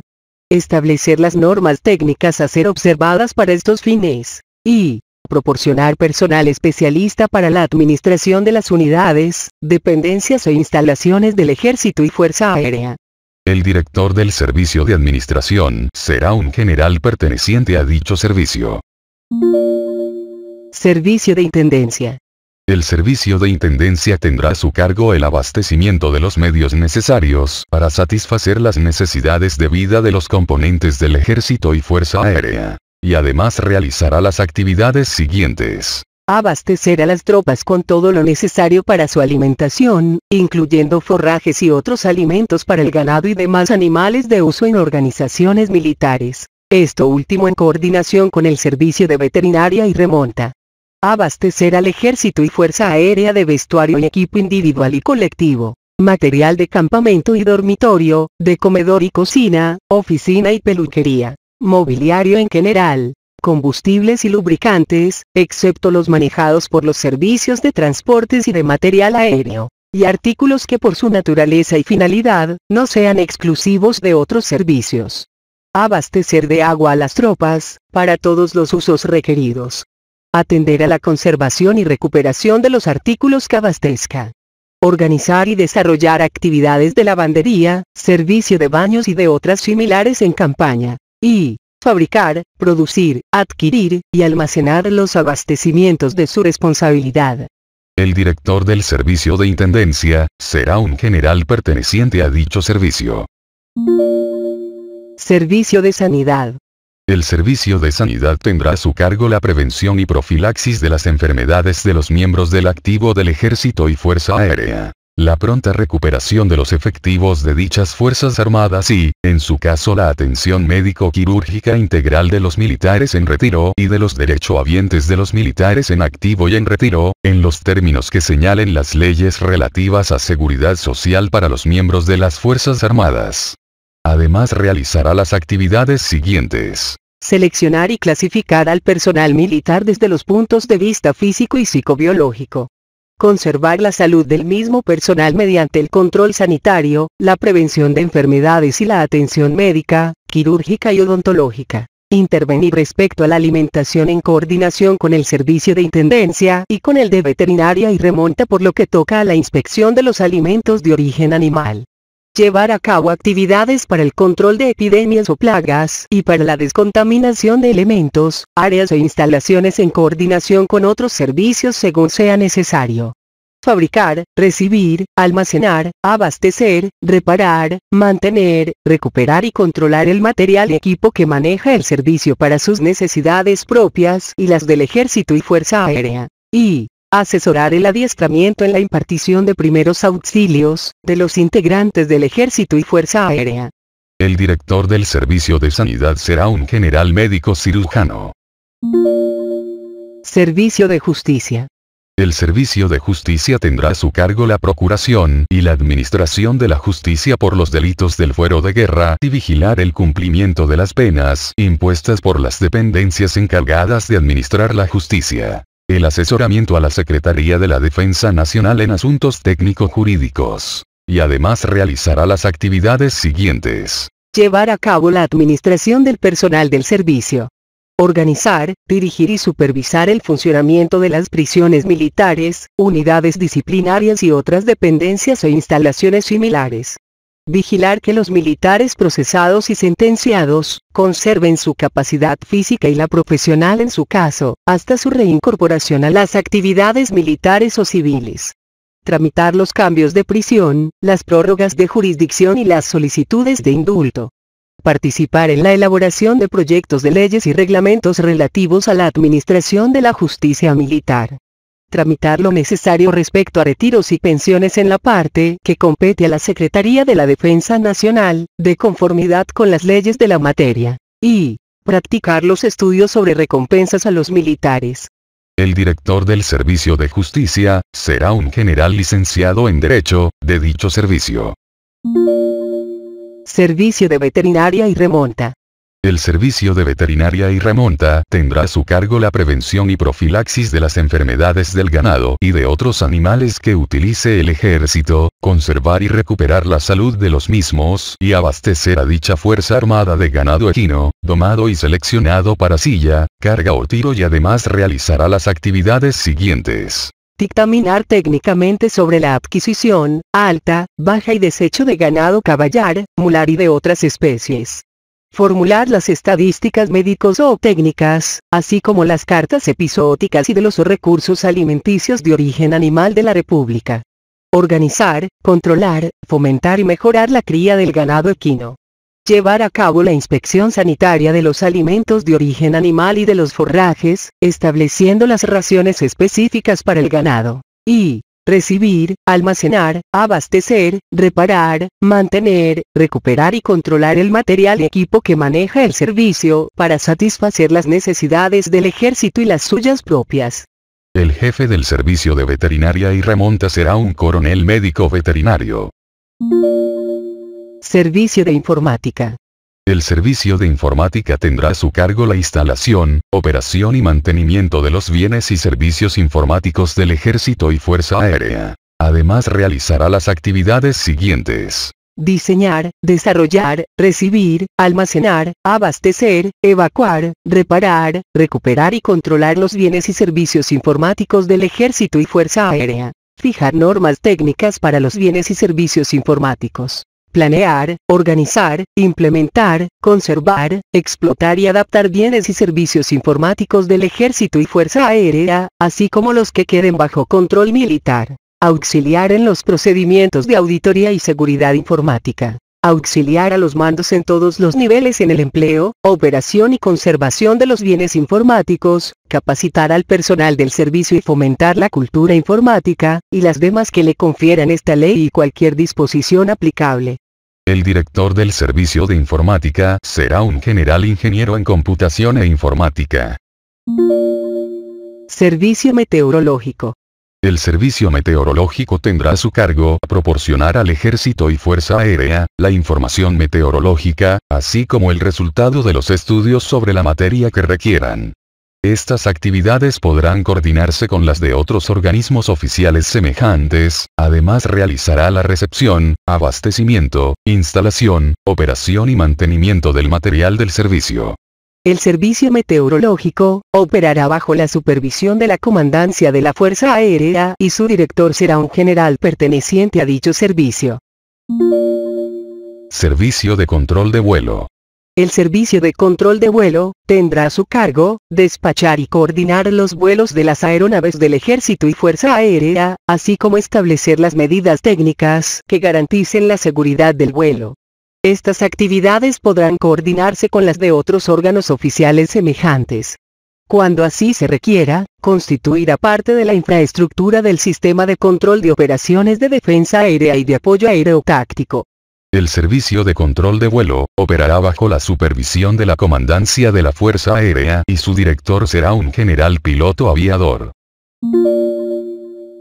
Establecer las normas técnicas a ser observadas para estos fines. Y proporcionar personal especialista para la administración de las unidades, dependencias e instalaciones del Ejército y Fuerza Aérea. El director del servicio de administración será un general perteneciente a dicho servicio. Servicio de intendencia. El servicio de intendencia tendrá a su cargo el abastecimiento de los medios necesarios para satisfacer las necesidades de vida de los componentes del Ejército y Fuerza Aérea. Y además realizará las actividades siguientes. Abastecer a las tropas con todo lo necesario para su alimentación, incluyendo forrajes y otros alimentos para el ganado y demás animales de uso en organizaciones militares. Esto último en coordinación con el servicio de veterinaria y remonta. Abastecer al Ejército y Fuerza Aérea de vestuario y equipo individual y colectivo, material de campamento y dormitorio, de comedor y cocina, oficina y peluquería. Mobiliario en general, combustibles y lubricantes, excepto los manejados por los servicios de transportes y de material aéreo, y artículos que por su naturaleza y finalidad, no sean exclusivos de otros servicios. Abastecer de agua a las tropas, para todos los usos requeridos. Atender a la conservación y recuperación de los artículos que abastezca. Organizar y desarrollar actividades de lavandería, servicio de baños y de otras similares en campaña. Y fabricar, producir, adquirir y almacenar los abastecimientos de su responsabilidad. El director del servicio de intendencia será un general perteneciente a dicho servicio. Servicio de sanidad. El servicio de sanidad tendrá a su cargo la prevención y profilaxis de las enfermedades de los miembros del activo del Ejército y Fuerza Aérea. La pronta recuperación de los efectivos de dichas Fuerzas Armadas y, en su caso, la atención médico-quirúrgica integral de los militares en retiro y de los derechohabientes de los militares en activo y en retiro, en los términos que señalen las leyes relativas a seguridad social para los miembros de las Fuerzas Armadas. Además realizará las actividades siguientes. Seleccionar y clasificar al personal militar desde los puntos de vista físico y psicobiológico. Conservar la salud del mismo personal mediante el control sanitario, la prevención de enfermedades y la atención médica, quirúrgica y odontológica. Intervenir respecto a la alimentación en coordinación con el servicio de Intendencia y con el de Veterinaria y Remonta por lo que toca a la inspección de los alimentos de origen animal. Llevar a cabo actividades para el control de epidemias o plagas y para la descontaminación de elementos, áreas e instalaciones en coordinación con otros servicios según sea necesario. Fabricar, recibir, almacenar, abastecer, reparar, mantener, recuperar y controlar el material y equipo que maneja el servicio para sus necesidades propias y las del Ejército y Fuerza Aérea. Y asesorar el adiestramiento en la impartición de primeros auxilios de los integrantes del Ejército y Fuerza Aérea. El director del Servicio de Sanidad será un general médico cirujano. Servicio de Justicia. El Servicio de Justicia tendrá a su cargo la procuración y la administración de la justicia por los delitos del fuero de guerra y vigilar el cumplimiento de las penas impuestas por las dependencias encargadas de administrar la justicia. El asesoramiento a la Secretaría de la Defensa Nacional en asuntos técnico-jurídicos. Y además realizará las actividades siguientes. Llevar a cabo la administración del personal del servicio. Organizar, dirigir y supervisar el funcionamiento de las prisiones militares, unidades disciplinarias y otras dependencias e instalaciones similares. Vigilar que los militares procesados y sentenciados conserven su capacidad física y la profesional en su caso, hasta su reincorporación a las actividades militares o civiles. Tramitar los cambios de prisión, las prórrogas de jurisdicción y las solicitudes de indulto. Participar en la elaboración de proyectos de leyes y reglamentos relativos a la administración de la justicia militar. Tramitar lo necesario respecto a retiros y pensiones en la parte que compete a la Secretaría de la Defensa Nacional, de conformidad con las leyes de la materia. Y practicar los estudios sobre recompensas a los militares. El director del Servicio de Justicia será un general licenciado en Derecho de dicho servicio. Servicio de Veterinaria y Remonta. El Servicio de Veterinaria y Remonta tendrá a su cargo la prevención y profilaxis de las enfermedades del ganado y de otros animales que utilice el Ejército, conservar y recuperar la salud de los mismos y abastecer a dicha Fuerza Armada de ganado equino, domado y seleccionado para silla, carga o tiro y además realizará las actividades siguientes. Dictaminar técnicamente sobre la adquisición, alta, baja y desecho de ganado caballar, mular y de otras especies. Formular las estadísticas médicos o técnicas, así como las cartas episóticas y de los recursos alimenticios de origen animal de la República. Organizar, controlar, fomentar y mejorar la cría del ganado equino. Llevar a cabo la inspección sanitaria de los alimentos de origen animal y de los forrajes, estableciendo las raciones específicas para el ganado. Y recibir, almacenar, abastecer, reparar, mantener, recuperar y controlar el material y equipo que maneja el servicio para satisfacer las necesidades del Ejército y las suyas propias. El jefe del Servicio de Veterinaria y Remonta será un coronel médico veterinario. Servicio de Informática. El Servicio de Informática tendrá a su cargo la instalación, operación y mantenimiento de los bienes y servicios informáticos del Ejército y Fuerza Aérea. Además realizará las actividades siguientes. Diseñar, desarrollar, recibir, almacenar, abastecer, evacuar, reparar, recuperar y controlar los bienes y servicios informáticos del Ejército y Fuerza Aérea. Fijar normas técnicas para los bienes y servicios informáticos. Planear, organizar, implementar, conservar, explotar y adaptar bienes y servicios informáticos del Ejército y Fuerza Aérea, así como los que queden bajo control militar. Auxiliar en los procedimientos de auditoría y seguridad informática. Auxiliar a los mandos en todos los niveles en el empleo, operación y conservación de los bienes informáticos, capacitar al personal del servicio y fomentar la cultura informática, y las demás que le confieran esta ley y cualquier disposición aplicable. El director del Servicio de Informática será un general ingeniero en computación e informática. Servicio meteorológico. El Servicio Meteorológico tendrá a su cargo proporcionar al Ejército y Fuerza Aérea la información meteorológica, así como el resultado de los estudios sobre la materia que requieran. Estas actividades podrán coordinarse con las de otros organismos oficiales semejantes, además realizará la recepción, abastecimiento, instalación, operación y mantenimiento del material del servicio. El servicio meteorológico operará bajo la supervisión de la Comandancia de la Fuerza Aérea y su director será un general perteneciente a dicho servicio. Servicio de control de vuelo. El servicio de control de vuelo tendrá a su cargo despachar y coordinar los vuelos de las aeronaves del Ejército y Fuerza Aérea, así como establecer las medidas técnicas que garanticen la seguridad del vuelo. Estas actividades podrán coordinarse con las de otros órganos oficiales semejantes. Cuando así se requiera, constituirá parte de la infraestructura del sistema de control de operaciones de defensa aérea y de apoyo aerotáctico. El servicio de control de vuelo operará bajo la supervisión de la Comandancia de la Fuerza Aérea y su director será un general piloto aviador.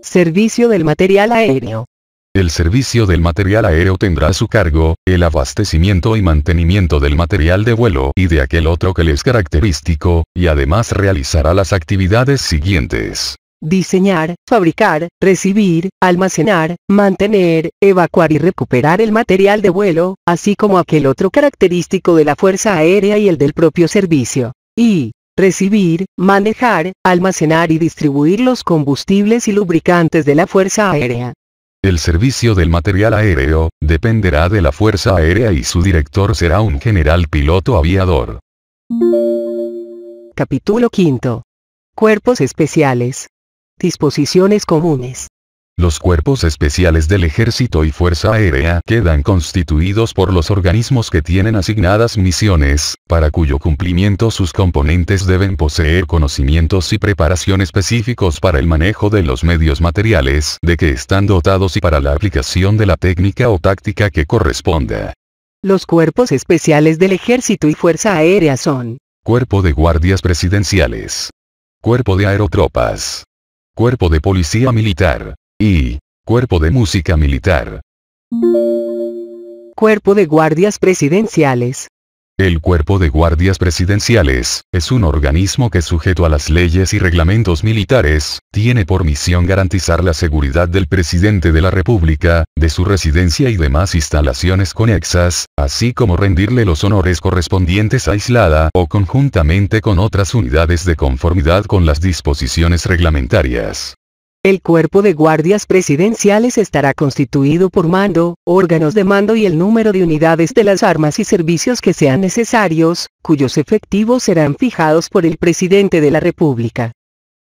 Servicio del material aéreo. El servicio del material aéreo tendrá a su cargo el abastecimiento y mantenimiento del material de vuelo y de aquel otro que le es característico, y además realizará las actividades siguientes: diseñar, fabricar, recibir, almacenar, mantener, evacuar y recuperar el material de vuelo, así como aquel otro característico de la Fuerza Aérea y el del propio servicio. Y recibir, manejar, almacenar y distribuir los combustibles y lubricantes de la Fuerza Aérea. El servicio del material aéreo dependerá de la Fuerza Aérea y su director será un general piloto aviador. Capítulo 5. Cuerpos especiales. Disposiciones comunes. Los cuerpos especiales del Ejército y Fuerza Aérea quedan constituidos por los organismos que tienen asignadas misiones, para cuyo cumplimiento sus componentes deben poseer conocimientos y preparación específicos para el manejo de los medios materiales de que están dotados y para la aplicación de la técnica o táctica que corresponda. Los cuerpos especiales del Ejército y Fuerza Aérea son: Cuerpo de Guardias Presidenciales, Cuerpo de Aerotropas, Cuerpo de Policía Militar y Cuerpo de Música Militar. Cuerpo de Guardias Presidenciales. El Cuerpo de Guardias Presidenciales es un organismo que, sujeto a las leyes y reglamentos militares, tiene por misión garantizar la seguridad del presidente de la República, de su residencia y demás instalaciones conexas, así como rendirle los honores correspondientes aislada o conjuntamente con otras unidades de conformidad con las disposiciones reglamentarias. El Cuerpo de Guardias Presidenciales estará constituido por mando, órganos de mando y el número de unidades de las armas y servicios que sean necesarios, cuyos efectivos serán fijados por el Presidente de la República.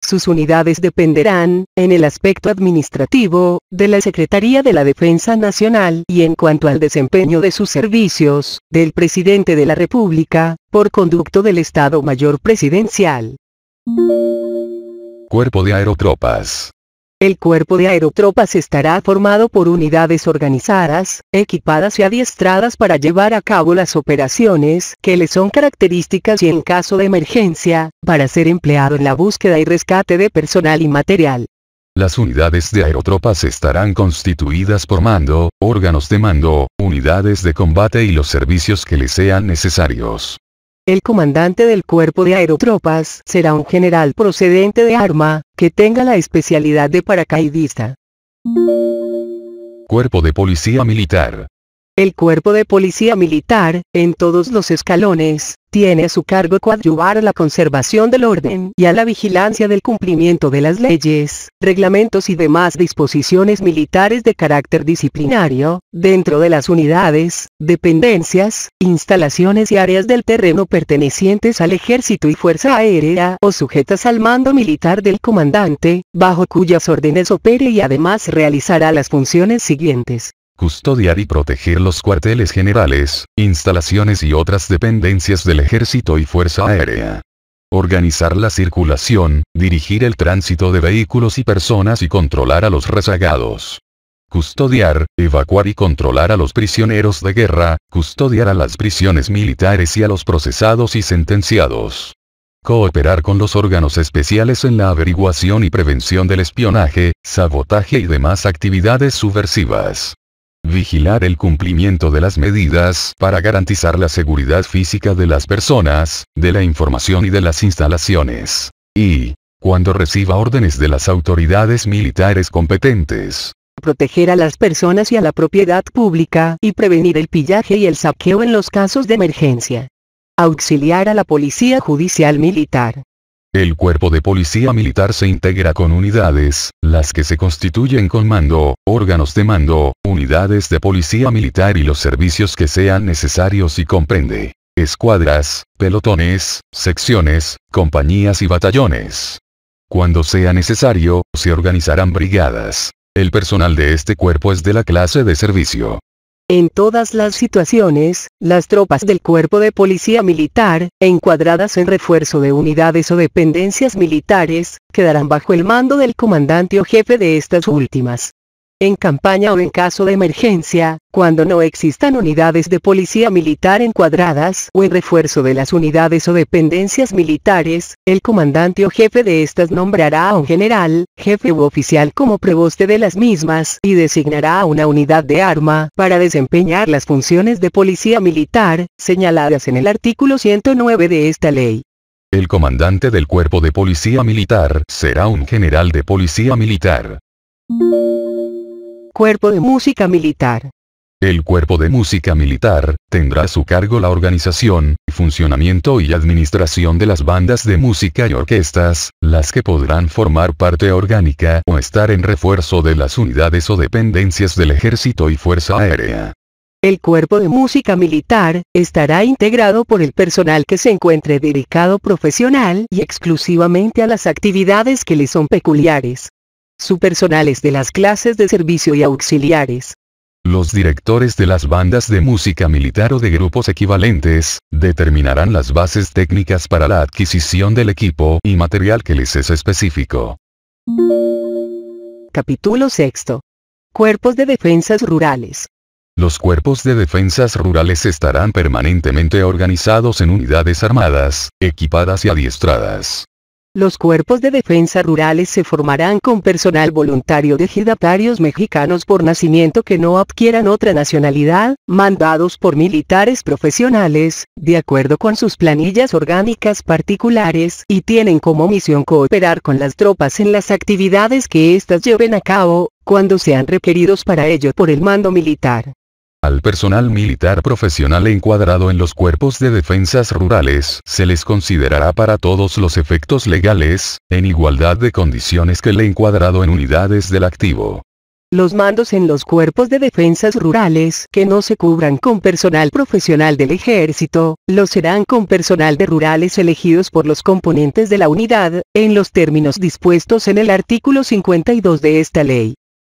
Sus unidades dependerán, en el aspecto administrativo, de la Secretaría de la Defensa Nacional y en cuanto al desempeño de sus servicios, del Presidente de la República, por conducto del Estado Mayor Presidencial. Cuerpo de Aerotropas. El Cuerpo de Aerotropas estará formado por unidades organizadas, equipadas y adiestradas para llevar a cabo las operaciones que les son características y en caso de emergencia, para ser empleado en la búsqueda y rescate de personal y material. Las unidades de aerotropas estarán constituidas por mando, órganos de mando, unidades de combate y los servicios que les sean necesarios. El comandante del Cuerpo de Aerotropas será un general procedente de arma, que tenga la especialidad de paracaidista. Cuerpo de Policía Militar. El Cuerpo de Policía Militar, en todos los escalones, tiene a su cargo coadyuvar a la conservación del orden y a la vigilancia del cumplimiento de las leyes, reglamentos y demás disposiciones militares de carácter disciplinario, dentro de las unidades, dependencias, instalaciones y áreas del terreno pertenecientes al Ejército y Fuerza Aérea o sujetas al mando militar del comandante, bajo cuyas órdenes opere y además realizará las funciones siguientes: custodiar y proteger los cuarteles generales, instalaciones y otras dependencias del Ejército y Fuerza Aérea. Organizar la circulación, dirigir el tránsito de vehículos y personas y controlar a los rezagados. Custodiar, evacuar y controlar a los prisioneros de guerra, custodiar a las prisiones militares y a los procesados y sentenciados. Cooperar con los órganos especiales en la averiguación y prevención del espionaje, sabotaje y demás actividades subversivas. Vigilar el cumplimiento de las medidas para garantizar la seguridad física de las personas, de la información y de las instalaciones. Y, cuando reciba órdenes de las autoridades militares competentes, proteger a las personas y a la propiedad pública y prevenir el pillaje y el saqueo en los casos de emergencia. Auxiliar a la Policía Judicial Militar. El cuerpo de policía militar se integra con unidades, las que se constituyen con mando, órganos de mando, unidades de policía militar y los servicios que sean necesarios y comprende escuadras, pelotones, secciones, compañías y batallones. Cuando sea necesario, se organizarán brigadas. El personal de este cuerpo es de la clase de servicio. En todas las situaciones, las tropas del cuerpo de policía militar, encuadradas en refuerzo de unidades o dependencias militares, quedarán bajo el mando del comandante o jefe de estas últimas. En campaña o en caso de emergencia, cuando no existan unidades de policía militar encuadradas o en refuerzo de las unidades o dependencias militares, el comandante o jefe de estas nombrará a un general, jefe u oficial como preboste de las mismas y designará a una unidad de arma para desempeñar las funciones de policía militar, señaladas en el artículo 109 de esta ley. El comandante del cuerpo de policía militar será un general de policía militar. Cuerpo de Música Militar. El cuerpo de música militar tendrá a su cargo la organización, funcionamiento y administración de las bandas de música y orquestas, las que podrán formar parte orgánica o estar en refuerzo de las unidades o dependencias del Ejército y Fuerza Aérea. El cuerpo de música militar estará integrado por el personal que se encuentre dedicado profesional y exclusivamente a las actividades que le son peculiares. Su personal es de las clases de servicio y auxiliares. Los directores de las bandas de música militar o de grupos equivalentes, determinarán las bases técnicas para la adquisición del equipo y material que les es específico. Capítulo 6. Cuerpos de defensas rurales. Los cuerpos de defensas rurales estarán permanentemente organizados en unidades armadas, equipadas y adiestradas. Los cuerpos de defensa rurales se formarán con personal voluntario de ejidatarios mexicanos por nacimiento que no adquieran otra nacionalidad, mandados por militares profesionales, de acuerdo con sus planillas orgánicas particulares, y tienen como misión cooperar con las tropas en las actividades que éstas lleven a cabo, cuando sean requeridos para ello por el mando militar. Al personal militar profesional encuadrado en los cuerpos de defensas rurales se les considerará para todos los efectos legales, en igualdad de condiciones que el encuadrado en unidades del activo. Los mandos en los cuerpos de defensas rurales que no se cubran con personal profesional del ejército, lo serán con personal de rurales elegidos por los componentes de la unidad, en los términos dispuestos en el artículo 52 de esta ley.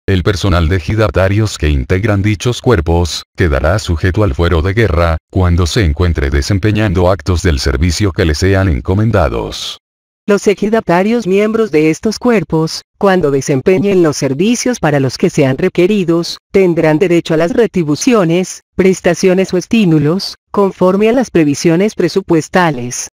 El personal de ejidatarios que integran dichos cuerpos, quedará sujeto al fuero de guerra, cuando se encuentre desempeñando actos del servicio que le sean encomendados. Los ejidatarios miembros de estos cuerpos, cuando desempeñen los servicios para los que sean requeridos, tendrán derecho a las retribuciones, prestaciones o estímulos, conforme a las previsiones presupuestales.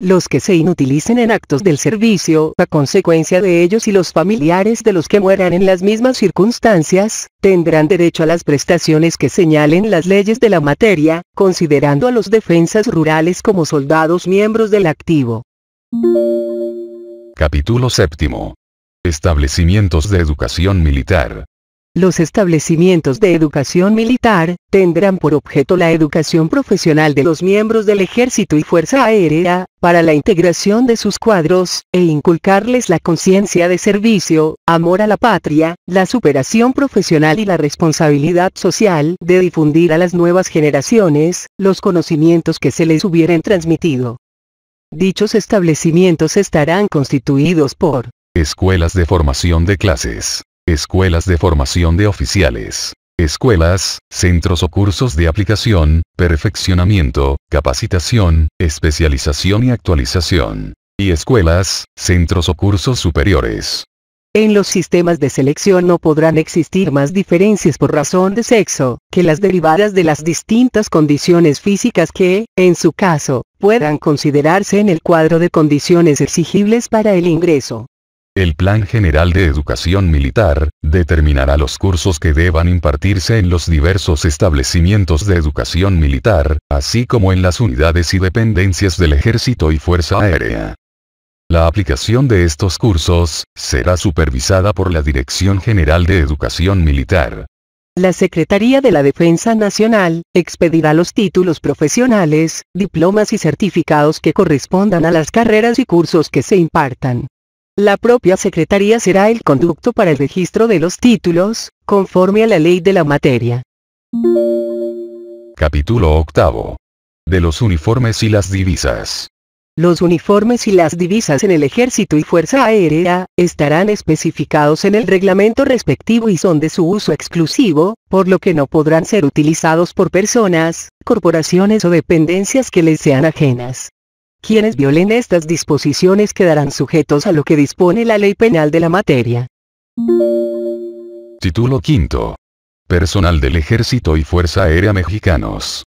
Los que se inutilicen en actos del servicio, a consecuencia de ellos y los familiares de los que mueran en las mismas circunstancias, tendrán derecho a las prestaciones que señalen las leyes de la materia, considerando a los defensas rurales como soldados miembros del activo. Capítulo 7. Establecimientos de educación militar. Los establecimientos de educación militar tendrán por objeto la educación profesional de los miembros del Ejército y Fuerza Aérea, para la integración de sus cuadros, e inculcarles la conciencia de servicio, amor a la patria, la superación profesional y la responsabilidad social de difundir a las nuevas generaciones los conocimientos que se les hubieran transmitido. Dichos establecimientos estarán constituidos por escuelas de formación de clases, escuelas de formación de oficiales, escuelas, centros o cursos de aplicación, perfeccionamiento, capacitación, especialización y actualización, y escuelas, centros o cursos superiores. En los sistemas de selección no podrán existir más diferencias por razón de sexo, que las derivadas de las distintas condiciones físicas que, en su caso, puedan considerarse en el cuadro de condiciones exigibles para el ingreso. El Plan General de Educación Militar determinará los cursos que deban impartirse en los diversos establecimientos de educación militar, así como en las unidades y dependencias del Ejército y Fuerza Aérea. La aplicación de estos cursos será supervisada por la Dirección General de Educación Militar. La Secretaría de la Defensa Nacional expedirá los títulos profesionales, diplomas y certificados que correspondan a las carreras y cursos que se impartan. La propia Secretaría será el conducto para el registro de los títulos, conforme a la ley de la materia. Capítulo octavo. De los uniformes y las divisas. Los uniformes y las divisas en el Ejército y Fuerza Aérea estarán especificados en el reglamento respectivo y son de su uso exclusivo, por lo que no podrán ser utilizados por personas, corporaciones o dependencias que les sean ajenas. Quienes violen estas disposiciones quedarán sujetos a lo que dispone la ley penal de la materia. Título quinto. Personal del Ejército y Fuerza Aérea Mexicanos.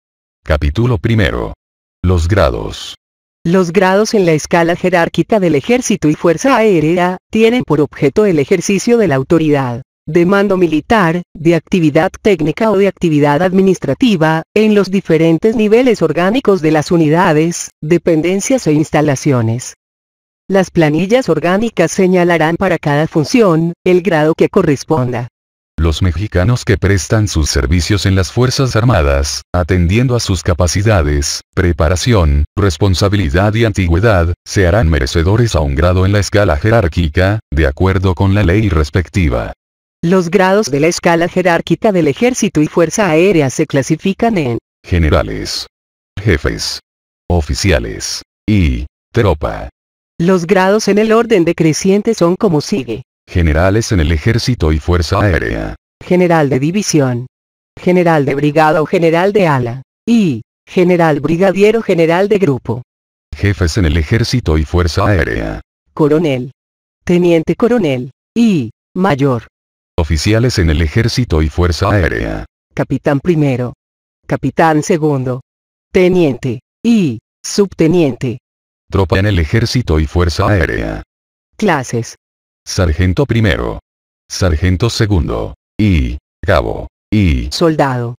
Capítulo primero. Los grados. Los grados en la escala jerárquica del Ejército y Fuerza Aérea tienen por objeto el ejercicio de la autoridad, de mando militar, de actividad técnica o de actividad administrativa, en los diferentes niveles orgánicos de las unidades, dependencias e instalaciones. Las planillas orgánicas señalarán para cada función el grado que corresponda. Los mexicanos que prestan sus servicios en las Fuerzas Armadas, atendiendo a sus capacidades, preparación, responsabilidad y antigüedad, se harán merecedores a un grado en la escala jerárquica, de acuerdo con la ley respectiva. Los grados de la escala jerárquica del Ejército y Fuerza Aérea se clasifican en generales, jefes, oficiales y tropa. Los grados en el orden decreciente son como sigue. Generales en el Ejército y Fuerza Aérea. General de división. General de brigada o general de ala. Y general brigadier o general de grupo. Jefes en el Ejército y Fuerza Aérea. Coronel. Teniente coronel. Y mayor. Oficiales en el Ejército y Fuerza Aérea. Capitán primero. Capitán segundo. Teniente. Y subteniente. Tropa en el Ejército y Fuerza Aérea. Clases. Sargento primero. Sargento segundo. Y cabo. Y soldado.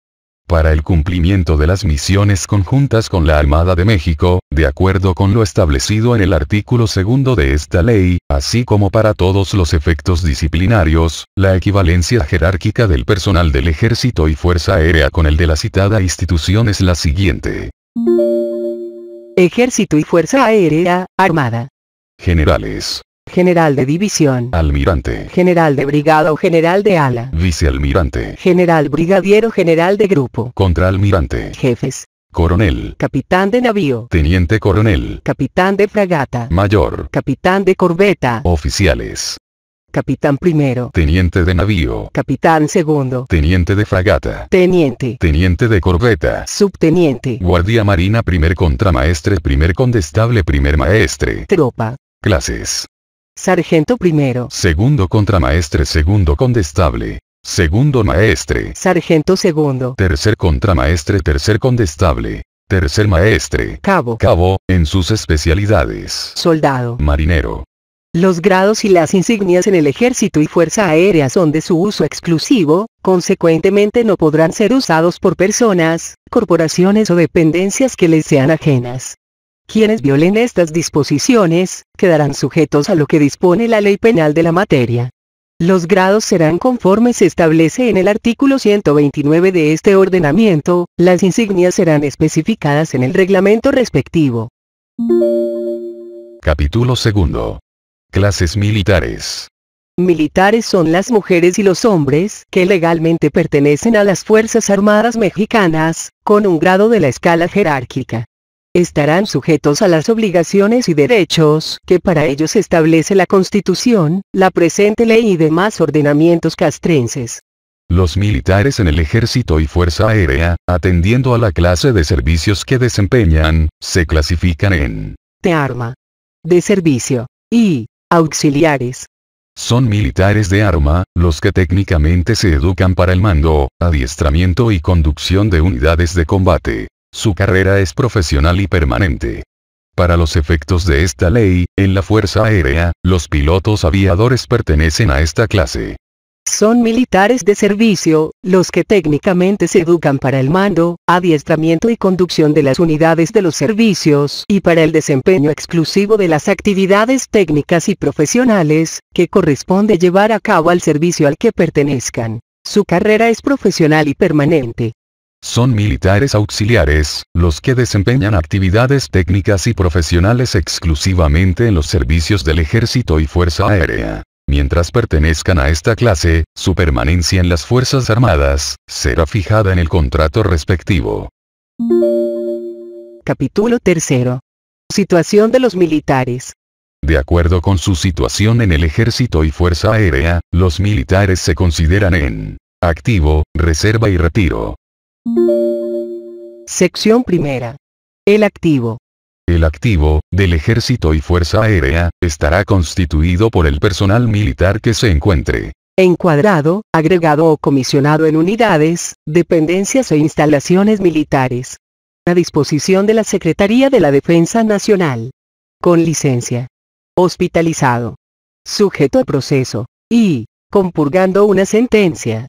Para el cumplimiento de las misiones conjuntas con la Armada de México, de acuerdo con lo establecido en el artículo 2 de esta ley, así como para todos los efectos disciplinarios, la equivalencia jerárquica del personal del Ejército y Fuerza Aérea con el de la citada institución es la siguiente. Ejército y Fuerza Aérea, Armada. Generales. General de división. Almirante. General de brigada o general de ala. Vicealmirante. General brigadier o general de grupo. Contraalmirante. Jefes. Coronel. Capitán de navío. Teniente coronel. Capitán de fragata. Mayor. Capitán de corbeta. Oficiales. Capitán primero. Teniente de navío. Capitán segundo. Teniente de fragata. Teniente. Teniente de corbeta. Subteniente. Guardia marina primer contramaestre primer condestable primer maestre. Tropa. Clases. Sargento primero. Segundo contramaestre segundo condestable. Segundo maestre. Sargento segundo. Tercer contramaestre tercer condestable. Tercer maestre. Cabo. Cabo, en sus especialidades. Soldado. Marinero. Los grados y las insignias en el Ejército y Fuerza Aérea son de su uso exclusivo, consecuentemente no podrán ser usados por personas, corporaciones o dependencias que les sean ajenas. Quienes violen estas disposiciones, quedarán sujetos a lo que dispone la ley penal de la materia. Los grados serán conforme se establece en el artículo 129 de este ordenamiento, las insignias serán especificadas en el reglamento respectivo. Capítulo 2. Clases militares. Militares son las mujeres y los hombres que legalmente pertenecen a las Fuerzas Armadas Mexicanas, con un grado de la escala jerárquica. Estarán sujetos a las obligaciones y derechos que para ellos establece la Constitución, la presente ley y demás ordenamientos castrenses. Los militares en el Ejército y Fuerza Aérea, atendiendo a la clase de servicios que desempeñan, se clasifican en de arma, de servicio y auxiliares. Son militares de arma, los que técnicamente se educan para el mando, adiestramiento y conducción de unidades de combate. Su carrera es profesional y permanente. Para los efectos de esta ley, en la Fuerza Aérea, los pilotos aviadores pertenecen a esta clase. Son militares de servicio, los que técnicamente se educan para el mando, adiestramiento y conducción de las unidades de los servicios y para el desempeño exclusivo de las actividades técnicas y profesionales que corresponde llevar a cabo al servicio al que pertenezcan. Su carrera es profesional y permanente. Son militares auxiliares, los que desempeñan actividades técnicas y profesionales exclusivamente en los servicios del Ejército y Fuerza Aérea. Mientras pertenezcan a esta clase, su permanencia en las Fuerzas Armadas será fijada en el contrato respectivo. Capítulo 3. Situación de los militares. De acuerdo con su situación en el Ejército y Fuerza Aérea, los militares se consideran en activo, reserva y retiro. Sección primera. El activo. El activo, del Ejército y Fuerza Aérea, estará constituido por el personal militar que se encuentre encuadrado, agregado o comisionado en unidades, dependencias e instalaciones militares. A disposición de la Secretaría de la Defensa Nacional. Con licencia. Hospitalizado. Sujeto a proceso. Y, compurgando una sentencia.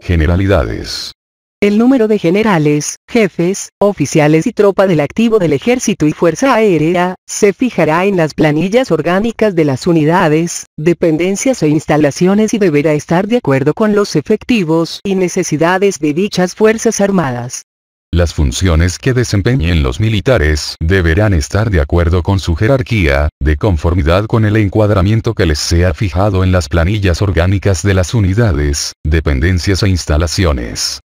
Generalidades. El número de generales, jefes, oficiales y tropa del activo del Ejército y Fuerza Aérea, se fijará en las planillas orgánicas de las unidades, dependencias e instalaciones y deberá estar de acuerdo con los efectivos y necesidades de dichas Fuerzas Armadas. Las funciones que desempeñen los militares deberán estar de acuerdo con su jerarquía, de conformidad con el encuadramiento que les sea fijado en las planillas orgánicas de las unidades, dependencias e instalaciones.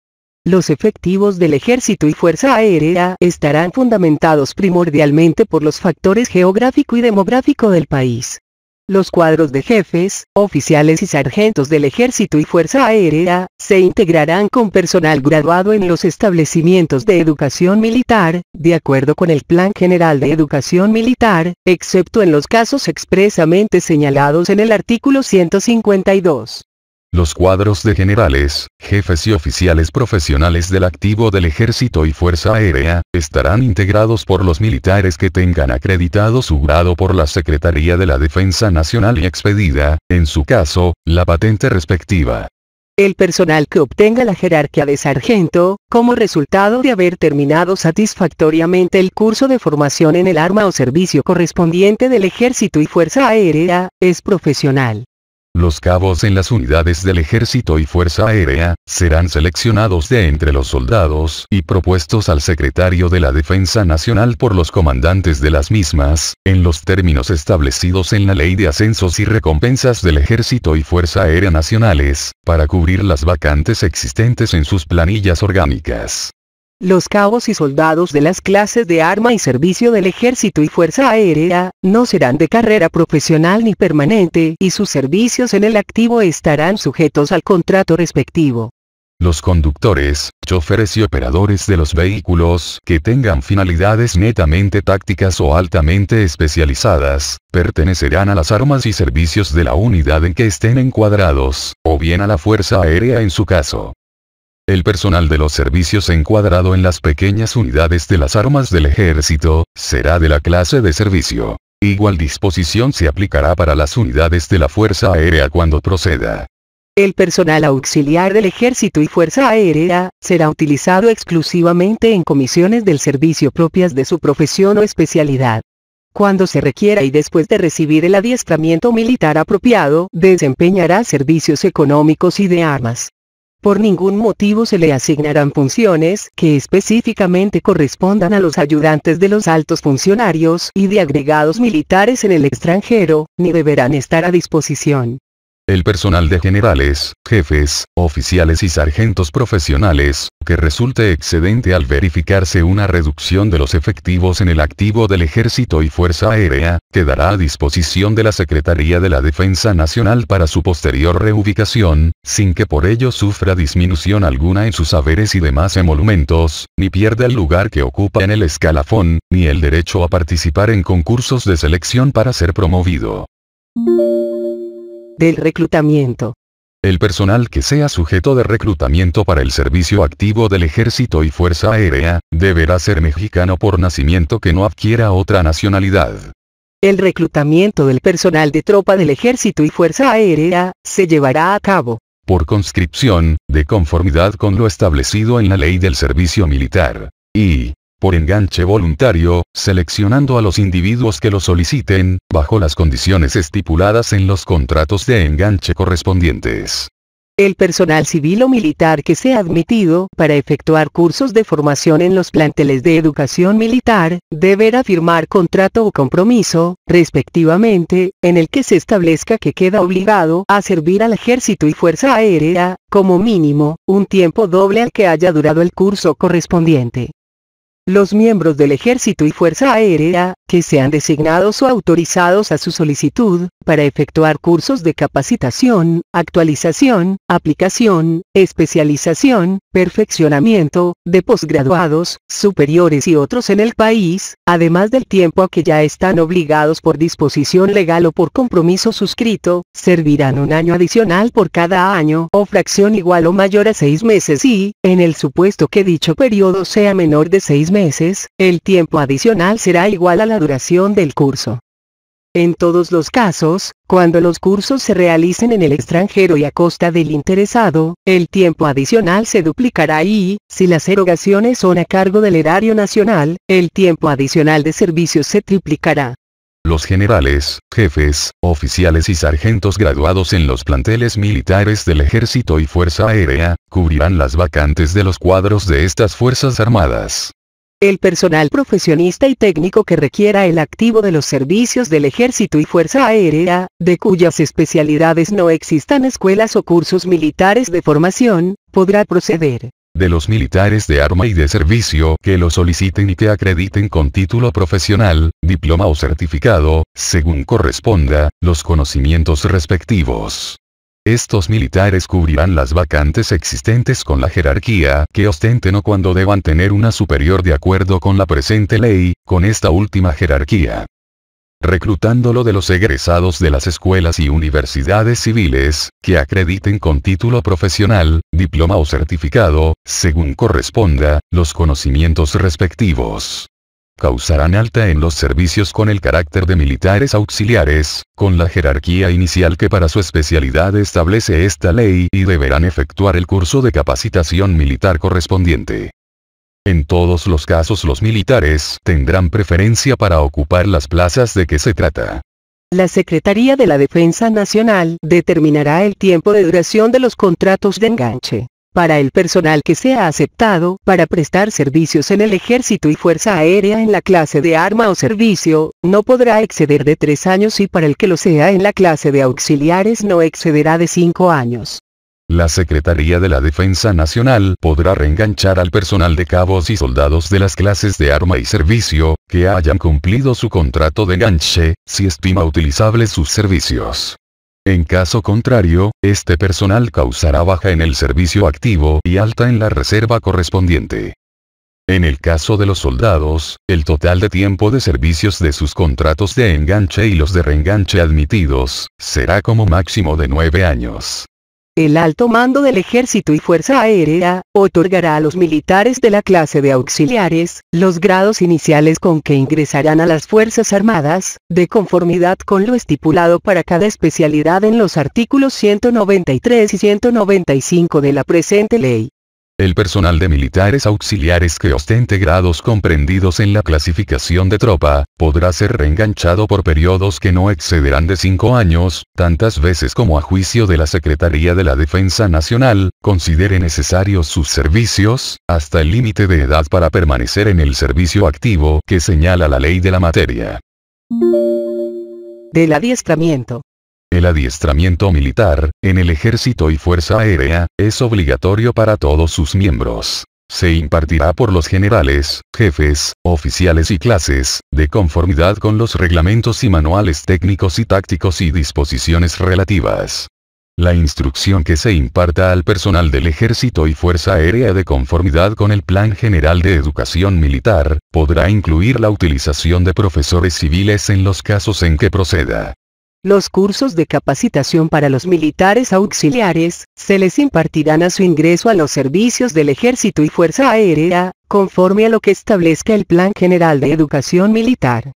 Los efectivos del Ejército y Fuerza Aérea estarán fundamentados primordialmente por los factores geográfico y demográfico del país. Los cuadros de jefes, oficiales y sargentos del Ejército y Fuerza Aérea se integrarán con personal graduado en los establecimientos de educación militar, de acuerdo con el Plan General de Educación Militar, excepto en los casos expresamente señalados en el artículo 152. Los cuadros de generales, jefes y oficiales profesionales del activo del Ejército y Fuerza Aérea, estarán integrados por los militares que tengan acreditado su grado por la Secretaría de la Defensa Nacional y expedida, en su caso, la patente respectiva. El personal que obtenga la jerarquía de sargento, como resultado de haber terminado satisfactoriamente el curso de formación en el arma o servicio correspondiente del Ejército y Fuerza Aérea, es profesional. Los cabos en las unidades del Ejército y Fuerza Aérea, serán seleccionados de entre los soldados y propuestos al Secretario de la Defensa Nacional por los comandantes de las mismas, en los términos establecidos en la Ley de Ascensos y Recompensas del Ejército y Fuerza Aérea Nacionales, para cubrir las vacantes existentes en sus planillas orgánicas. Los cabos y soldados de las clases de arma y servicio del Ejército y Fuerza Aérea, no serán de carrera profesional ni permanente y sus servicios en el activo estarán sujetos al contrato respectivo. Los conductores, choferes y operadores de los vehículos que tengan finalidades netamente tácticas o altamente especializadas, pertenecerán a las armas y servicios de la unidad en que estén encuadrados, o bien a la Fuerza Aérea en su caso. El personal de los servicios encuadrado en las pequeñas unidades de las armas del Ejército, será de la clase de servicio. Igual disposición se aplicará para las unidades de la Fuerza Aérea cuando proceda. El personal auxiliar del Ejército y Fuerza Aérea, será utilizado exclusivamente en comisiones del servicio propias de su profesión o especialidad. Cuando se requiera y después de recibir el adiestramiento militar apropiado, desempeñará servicios económicos y de armas. Por ningún motivo se le asignarán funciones que específicamente correspondan a los ayudantes de los altos funcionarios y de agregados militares en el extranjero, ni deberán estar a disposición. El personal de generales, jefes, oficiales y sargentos profesionales, que resulte excedente al verificarse una reducción de los efectivos en el activo del Ejército y Fuerza Aérea, quedará a disposición de la Secretaría de la Defensa Nacional para su posterior reubicación, sin que por ello sufra disminución alguna en sus haberes y demás emolumentos, ni pierda el lugar que ocupa en el escalafón, ni el derecho a participar en concursos de selección para ser promovido. Del reclutamiento. El personal que sea sujeto de reclutamiento para el servicio activo del Ejército y Fuerza Aérea, deberá ser mexicano por nacimiento que no adquiera otra nacionalidad. El reclutamiento del personal de tropa del Ejército y Fuerza Aérea, se llevará a cabo por conscripción, de conformidad con lo establecido en la Ley del Servicio Militar, y por enganche voluntario, seleccionando a los individuos que lo soliciten, bajo las condiciones estipuladas en los contratos de enganche correspondientes. El personal civil o militar que sea admitido para efectuar cursos de formación en los planteles de educación militar, deberá firmar contrato o compromiso, respectivamente, en el que se establezca que queda obligado a servir al Ejército y Fuerza Aérea, como mínimo, un tiempo doble al que haya durado el curso correspondiente. Los miembros del Ejército y Fuerza Aérea, que sean designados o autorizados a su solicitud, para efectuar cursos de capacitación, actualización, aplicación, especialización, perfeccionamiento, de posgraduados, superiores y otros en el país, además del tiempo a que ya están obligados por disposición legal o por compromiso suscrito, servirán un año adicional por cada año o fracción igual o mayor a 6 meses y, en el supuesto que dicho periodo sea menor de 6 meses, el tiempo adicional será igual a la duración del curso. En todos los casos, cuando los cursos se realicen en el extranjero y a costa del interesado, el tiempo adicional se duplicará y, si las erogaciones son a cargo del erario nacional, el tiempo adicional de servicio se triplicará. Los generales, jefes, oficiales y sargentos graduados en los planteles militares del Ejército y Fuerza Aérea, cubrirán las vacantes de los cuadros de estas Fuerzas Armadas. El personal profesionista y técnico que requiera el activo de los servicios del Ejército y Fuerza Aérea, de cuyas especialidades no existan escuelas o cursos militares de formación, podrá proceder. De los militares de arma y de servicio que lo soliciten y que acrediten con título profesional, diploma o certificado, según corresponda, los conocimientos respectivos. Estos militares cubrirán las vacantes existentes con la jerarquía que ostenten o cuando deban tener una superior de acuerdo con la presente ley, con esta última jerarquía. Reclutándolo de los egresados de las escuelas y universidades civiles, que acrediten con título profesional, diploma o certificado, según corresponda, los conocimientos respectivos. Causarán alta en los servicios con el carácter de militares auxiliares, con la jerarquía inicial que para su especialidad establece esta ley y deberán efectuar el curso de capacitación militar correspondiente. En todos los casos los militares tendrán preferencia para ocupar las plazas de que se trata. La Secretaría de la Defensa Nacional determinará el tiempo de duración de los contratos de enganche. Para el personal que sea aceptado para prestar servicios en el Ejército y Fuerza Aérea en la clase de arma o servicio, no podrá exceder de 3 años y para el que lo sea en la clase de auxiliares no excederá de 5 años. La Secretaría de la Defensa Nacional podrá reenganchar al personal de cabos y soldados de las clases de arma y servicio, que hayan cumplido su contrato de enganche, si estima utilizables sus servicios. En caso contrario, este personal causará baja en el servicio activo y alta en la reserva correspondiente. En el caso de los soldados, el total de tiempo de servicios de sus contratos de enganche y los de reenganche admitidos, será como máximo de 9 años. El alto mando del Ejército y Fuerza Aérea, otorgará a los militares de la clase de auxiliares, los grados iniciales con que ingresarán a las Fuerzas Armadas, de conformidad con lo estipulado para cada especialidad en los artículos 193 y 195 de la presente ley. El personal de militares auxiliares que ostente grados comprendidos en la clasificación de tropa, podrá ser reenganchado por periodos que no excederán de 5 años, tantas veces como a juicio de la Secretaría de la Defensa Nacional, considere necesarios sus servicios, hasta el límite de edad para permanecer en el servicio activo que señala la ley de la materia. Del adiestramiento. El adiestramiento militar, en el Ejército y Fuerza Aérea, es obligatorio para todos sus miembros. Se impartirá por los generales, jefes, oficiales y clases, de conformidad con los reglamentos y manuales técnicos y tácticos y disposiciones relativas. La instrucción que se imparta al personal del Ejército y Fuerza Aérea de conformidad con el Plan General de Educación Militar, podrá incluir la utilización de profesores civiles en los casos en que proceda. Los cursos de capacitación para los militares auxiliares, se les impartirán a su ingreso a los servicios del Ejército y Fuerza Aérea, conforme a lo que establezca el Plan General de Educación Militar.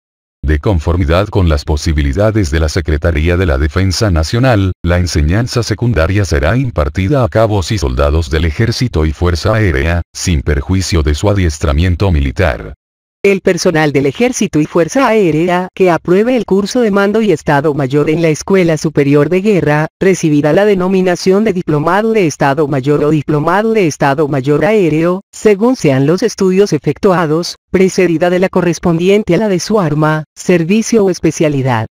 De conformidad con las posibilidades de la Secretaría de la Defensa Nacional, la enseñanza secundaria será impartida a cabos y soldados del Ejército y Fuerza Aérea, sin perjuicio de su adiestramiento militar. El personal del Ejército y Fuerza Aérea que apruebe el curso de mando y Estado Mayor en la Escuela Superior de Guerra, recibirá la denominación de Diplomado de Estado Mayor o Diplomado de Estado Mayor Aéreo, según sean los estudios efectuados, precedida de la correspondiente a la de su arma, servicio o especialidad.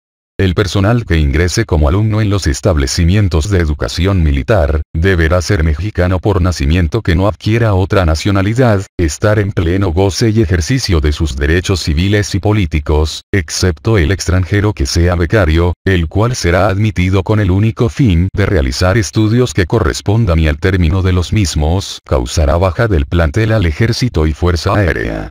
El personal que ingrese como alumno en los establecimientos de educación militar, deberá ser mexicano por nacimiento, que no adquiera otra nacionalidad, estar en pleno goce y ejercicio de sus derechos civiles y políticos, excepto el extranjero que sea becario, el cual será admitido con el único fin de realizar estudios que correspondan y al término de los mismos causará baja del plantel al Ejército y Fuerza Aérea.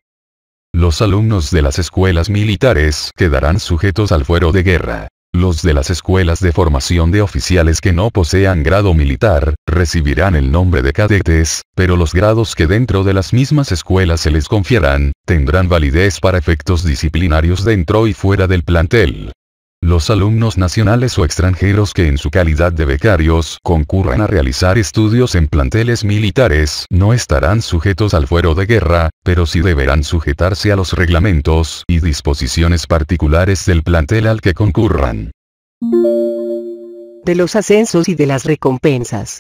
Los alumnos de las escuelas militares quedarán sujetos al fuero de guerra. Los de las escuelas de formación de oficiales que no posean grado militar, recibirán el nombre de cadetes, pero los grados que dentro de las mismas escuelas se les confieran, tendrán validez para efectos disciplinarios dentro y fuera del plantel. Los alumnos nacionales o extranjeros que en su calidad de becarios concurran a realizar estudios en planteles militares no estarán sujetos al fuero de guerra, pero sí deberán sujetarse a los reglamentos y disposiciones particulares del plantel al que concurran. De los ascensos y de las recompensas.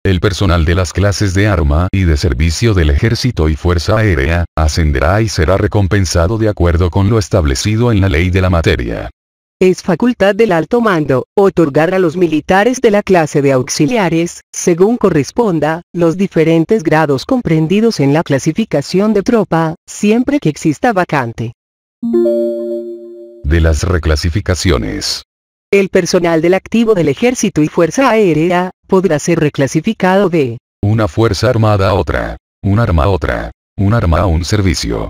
El personal de las clases de arma y de servicio del Ejército y Fuerza Aérea ascenderá y será recompensado de acuerdo con lo establecido en la ley de la materia. Es facultad del alto mando, otorgar a los militares de la clase de auxiliares, según corresponda, los diferentes grados comprendidos en la clasificación de tropa, siempre que exista vacante. De las reclasificaciones. El personal del activo del Ejército y Fuerza Aérea, podrá ser reclasificado de una fuerza armada a otra, un arma a otra, un arma a un servicio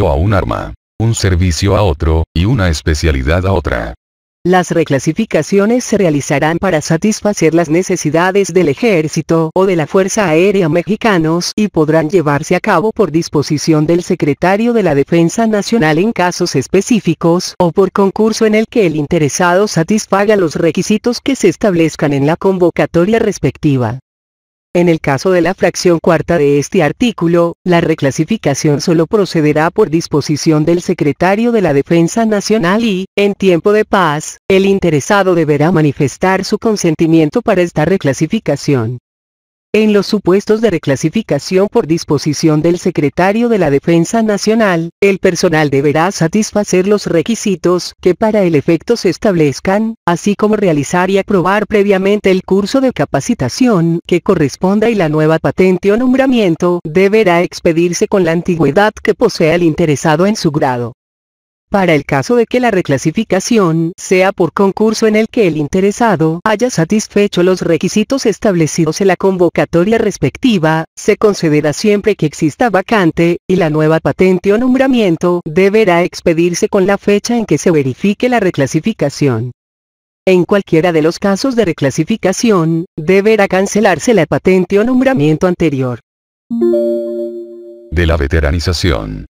a un arma, un servicio a otro, y una especialidad a otra. Las reclasificaciones se realizarán para satisfacer las necesidades del Ejército o de la Fuerza Aérea mexicanos y podrán llevarse a cabo por disposición del Secretario de la Defensa Nacional en casos específicos o por concurso en el que el interesado satisfaga los requisitos que se establezcan en la convocatoria respectiva. En el caso de la fracción cuarta de este artículo, la reclasificación solo procederá por disposición del Secretario de la Defensa Nacional y, en tiempo de paz, el interesado deberá manifestar su consentimiento para esta reclasificación. En los supuestos de reclasificación por disposición del Secretario de la Defensa Nacional, el personal deberá satisfacer los requisitos que para el efecto se establezcan, así como realizar y aprobar previamente el curso de capacitación que corresponda y la nueva patente o nombramiento deberá expedirse con la antigüedad que posea el interesado en su grado. Para el caso de que la reclasificación sea por concurso en el que el interesado haya satisfecho los requisitos establecidos en la convocatoria respectiva, se concederá siempre que exista vacante, y la nueva patente o nombramiento deberá expedirse con la fecha en que se verifique la reclasificación. En cualquiera de los casos de reclasificación, deberá cancelarse la patente o nombramiento anterior. De la veteranización.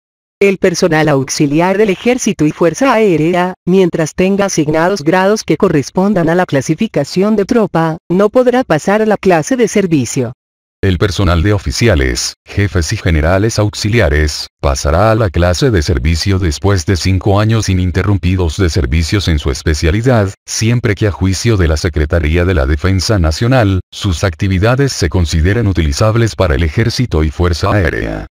El personal auxiliar del Ejército y Fuerza Aérea, mientras tenga asignados grados que correspondan a la clasificación de tropa, no podrá pasar a la clase de servicio. El personal de oficiales, jefes y generales auxiliares, pasará a la clase de servicio después de 5 años ininterrumpidos de servicios en su especialidad, siempre que a juicio de la Secretaría de la Defensa Nacional, sus actividades se consideren utilizables para el Ejército y Fuerza Aérea.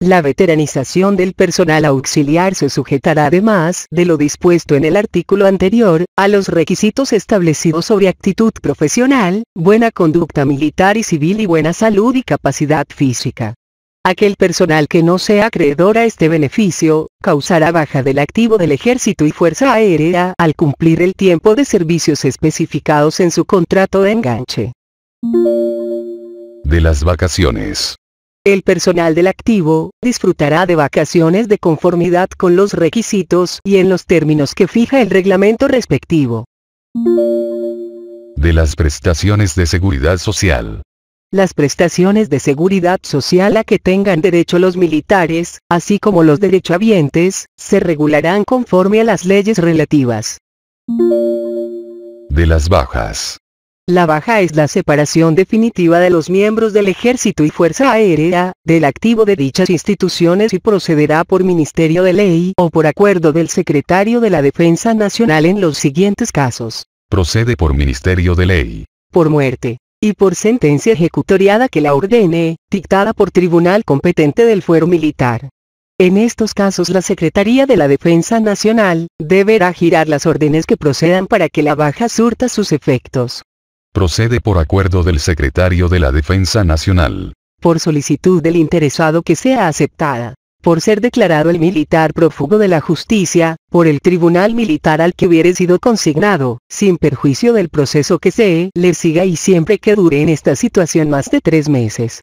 La veteranización del personal auxiliar se sujetará además de lo dispuesto en el artículo anterior, a los requisitos establecidos sobre actitud profesional, buena conducta militar y civil y buena salud y capacidad física. Aquel personal que no sea acreedor a este beneficio, causará baja del activo del Ejército y Fuerza Aérea al cumplir el tiempo de servicios especificados en su contrato de enganche. De las vacaciones. El personal del activo disfrutará de vacaciones de conformidad con los requisitos y en los términos que fija el reglamento respectivo. De las prestaciones de seguridad social. Las prestaciones de seguridad social a que tengan derecho los militares, así como los derechohabientes, se regularán conforme a las leyes relativas. De las bajas. La baja es la separación definitiva de los miembros del Ejército y Fuerza Aérea, del activo de dichas instituciones y procederá por Ministerio de Ley o por acuerdo del Secretario de la Defensa Nacional en los siguientes casos. Procede por Ministerio de Ley. Por muerte, y por sentencia ejecutoriada que la ordene, dictada por tribunal competente del fuero militar. En estos casos la Secretaría de la Defensa Nacional deberá girar las órdenes que procedan para que la baja surta sus efectos. Procede por acuerdo del Secretario de la Defensa Nacional. Por solicitud del interesado que sea aceptada. Por ser declarado el militar prófugo de la justicia, por el tribunal militar al que hubiere sido consignado, sin perjuicio del proceso que se le siga y siempre que dure en esta situación más de 3 meses.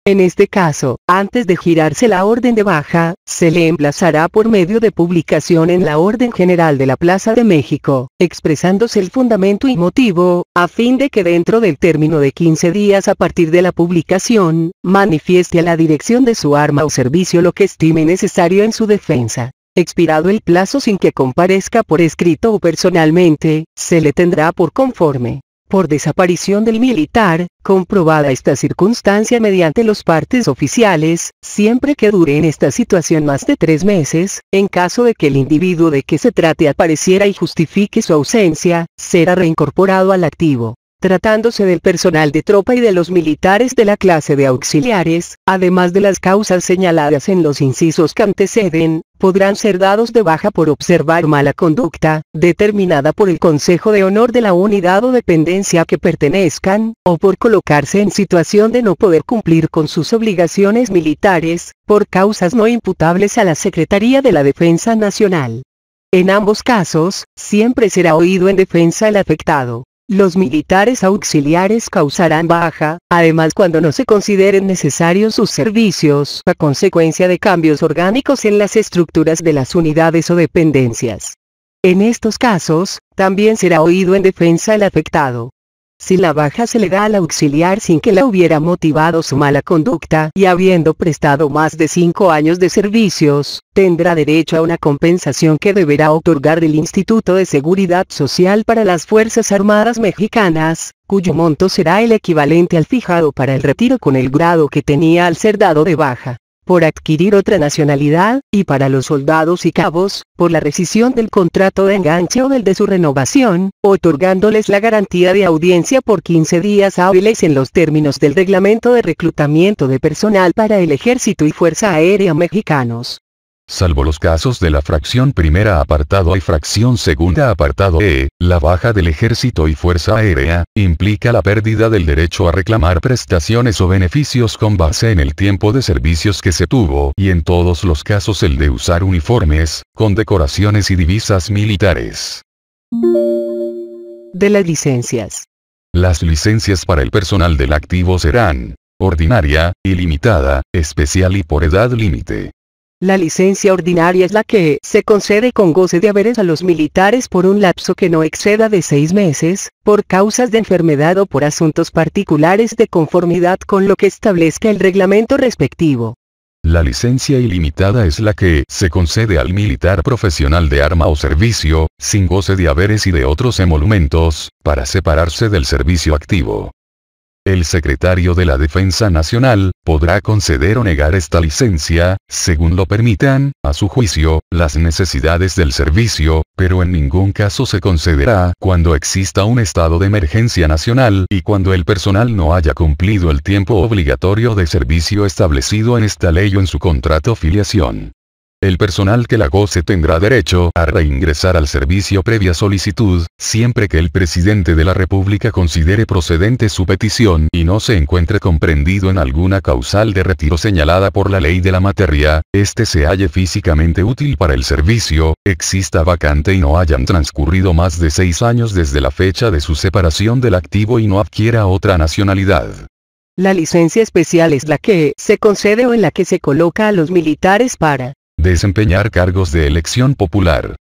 En este caso, antes de girarse la orden de baja, se le emplazará por medio de publicación en la Orden General de la Plaza de México, expresándose el fundamento y motivo, a fin de que dentro del término de 15 días a partir de la publicación, manifieste a la dirección de su arma o servicio lo que estime necesario en su defensa. Expirado el plazo sin que comparezca por escrito o personalmente, se le tendrá por conforme. Por desaparición del militar, comprobada esta circunstancia mediante los partes oficiales, siempre que dure en esta situación más de 3 meses, en caso de que el individuo de que se trate apareciera y justifique su ausencia, será reincorporado al activo. Tratándose del personal de tropa y de los militares de la clase de auxiliares, además de las causas señaladas en los incisos que anteceden, podrán ser dados de baja por observar mala conducta, determinada por el Consejo de Honor de la unidad o dependencia a que pertenezcan, o por colocarse en situación de no poder cumplir con sus obligaciones militares, por causas no imputables a la Secretaría de la Defensa Nacional. En ambos casos, siempre será oído en defensa el afectado. Los militares auxiliares causarán baja, además cuando no se consideren necesarios sus servicios a consecuencia de cambios orgánicos en las estructuras de las unidades o dependencias. En estos casos, también será oído en defensa el afectado. Si la baja se le da al auxiliar sin que la hubiera motivado su mala conducta y habiendo prestado más de 5 años de servicios, tendrá derecho a una compensación que deberá otorgar el Instituto de Seguridad Social para las Fuerzas Armadas Mexicanas, cuyo monto será el equivalente al fijado para el retiro con el grado que tenía al ser dado de baja. Por adquirir otra nacionalidad, y para los soldados y cabos, por la rescisión del contrato de enganche o del de su renovación, otorgándoles la garantía de audiencia por 15 días hábiles en los términos del reglamento de reclutamiento de personal para el Ejército y Fuerza Aérea Mexicanos. Salvo los casos de la fracción primera apartado A y fracción segunda apartado E, la baja del Ejército y Fuerza Aérea, implica la pérdida del derecho a reclamar prestaciones o beneficios con base en el tiempo de servicios que se tuvo y en todos los casos el de usar uniformes, condecoraciones y divisas militares. De las licencias. Las licencias para el personal del activo serán ordinaria, ilimitada, especial y por edad límite. La licencia ordinaria es la que se concede con goce de haberes a los militares por un lapso que no exceda de 6 meses, por causas de enfermedad o por asuntos particulares de conformidad con lo que establezca el reglamento respectivo. La licencia ilimitada es la que se concede al militar profesional de arma o servicio, sin goce de haberes y de otros emolumentos, para separarse del servicio activo. El secretario de la Defensa Nacional podrá conceder o negar esta licencia, según lo permitan, a su juicio, las necesidades del servicio, pero en ningún caso se concederá cuando exista un estado de emergencia nacional y cuando el personal no haya cumplido el tiempo obligatorio de servicio establecido en esta ley o en su contrato filiación. El personal que la goce tendrá derecho a reingresar al servicio previa solicitud, siempre que el presidente de la República considere procedente su petición y no se encuentre comprendido en alguna causal de retiro señalada por la ley de la materia, este se halle físicamente útil para el servicio, exista vacante y no hayan transcurrido más de 6 años desde la fecha de su separación del activo y no adquiera otra nacionalidad. La licencia especial es la que se concede o en la que se coloca a los militares para desempeñar cargos de elección popular.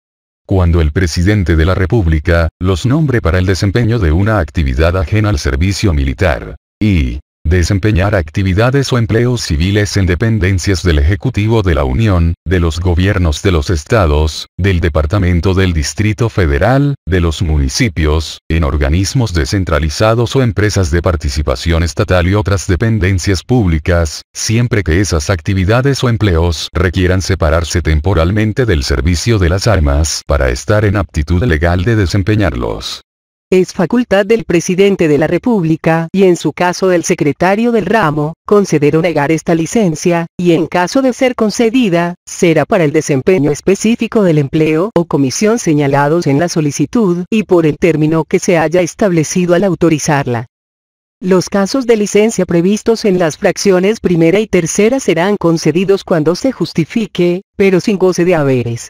Cuando el presidente de la República los nombre para el desempeño de una actividad ajena al servicio militar, y Desempeñar actividades o empleos civiles en dependencias del Ejecutivo de la Unión, de los gobiernos de los estados, del Departamento del Distrito Federal, de los municipios, en organismos descentralizados o empresas de participación estatal y otras dependencias públicas, siempre que esas actividades o empleos requieran separarse temporalmente del servicio de las armas para estar en aptitud legal de desempeñarlos. Es facultad del presidente de la República, y en su caso del secretario del ramo, conceder o negar esta licencia, y en caso de ser concedida, será para el desempeño específico del empleo o comisión señalados en la solicitud, y por el término que se haya establecido al autorizarla. Los casos de licencia previstos en las fracciones primera y tercera serán concedidos cuando se justifique, pero sin goce de haberes.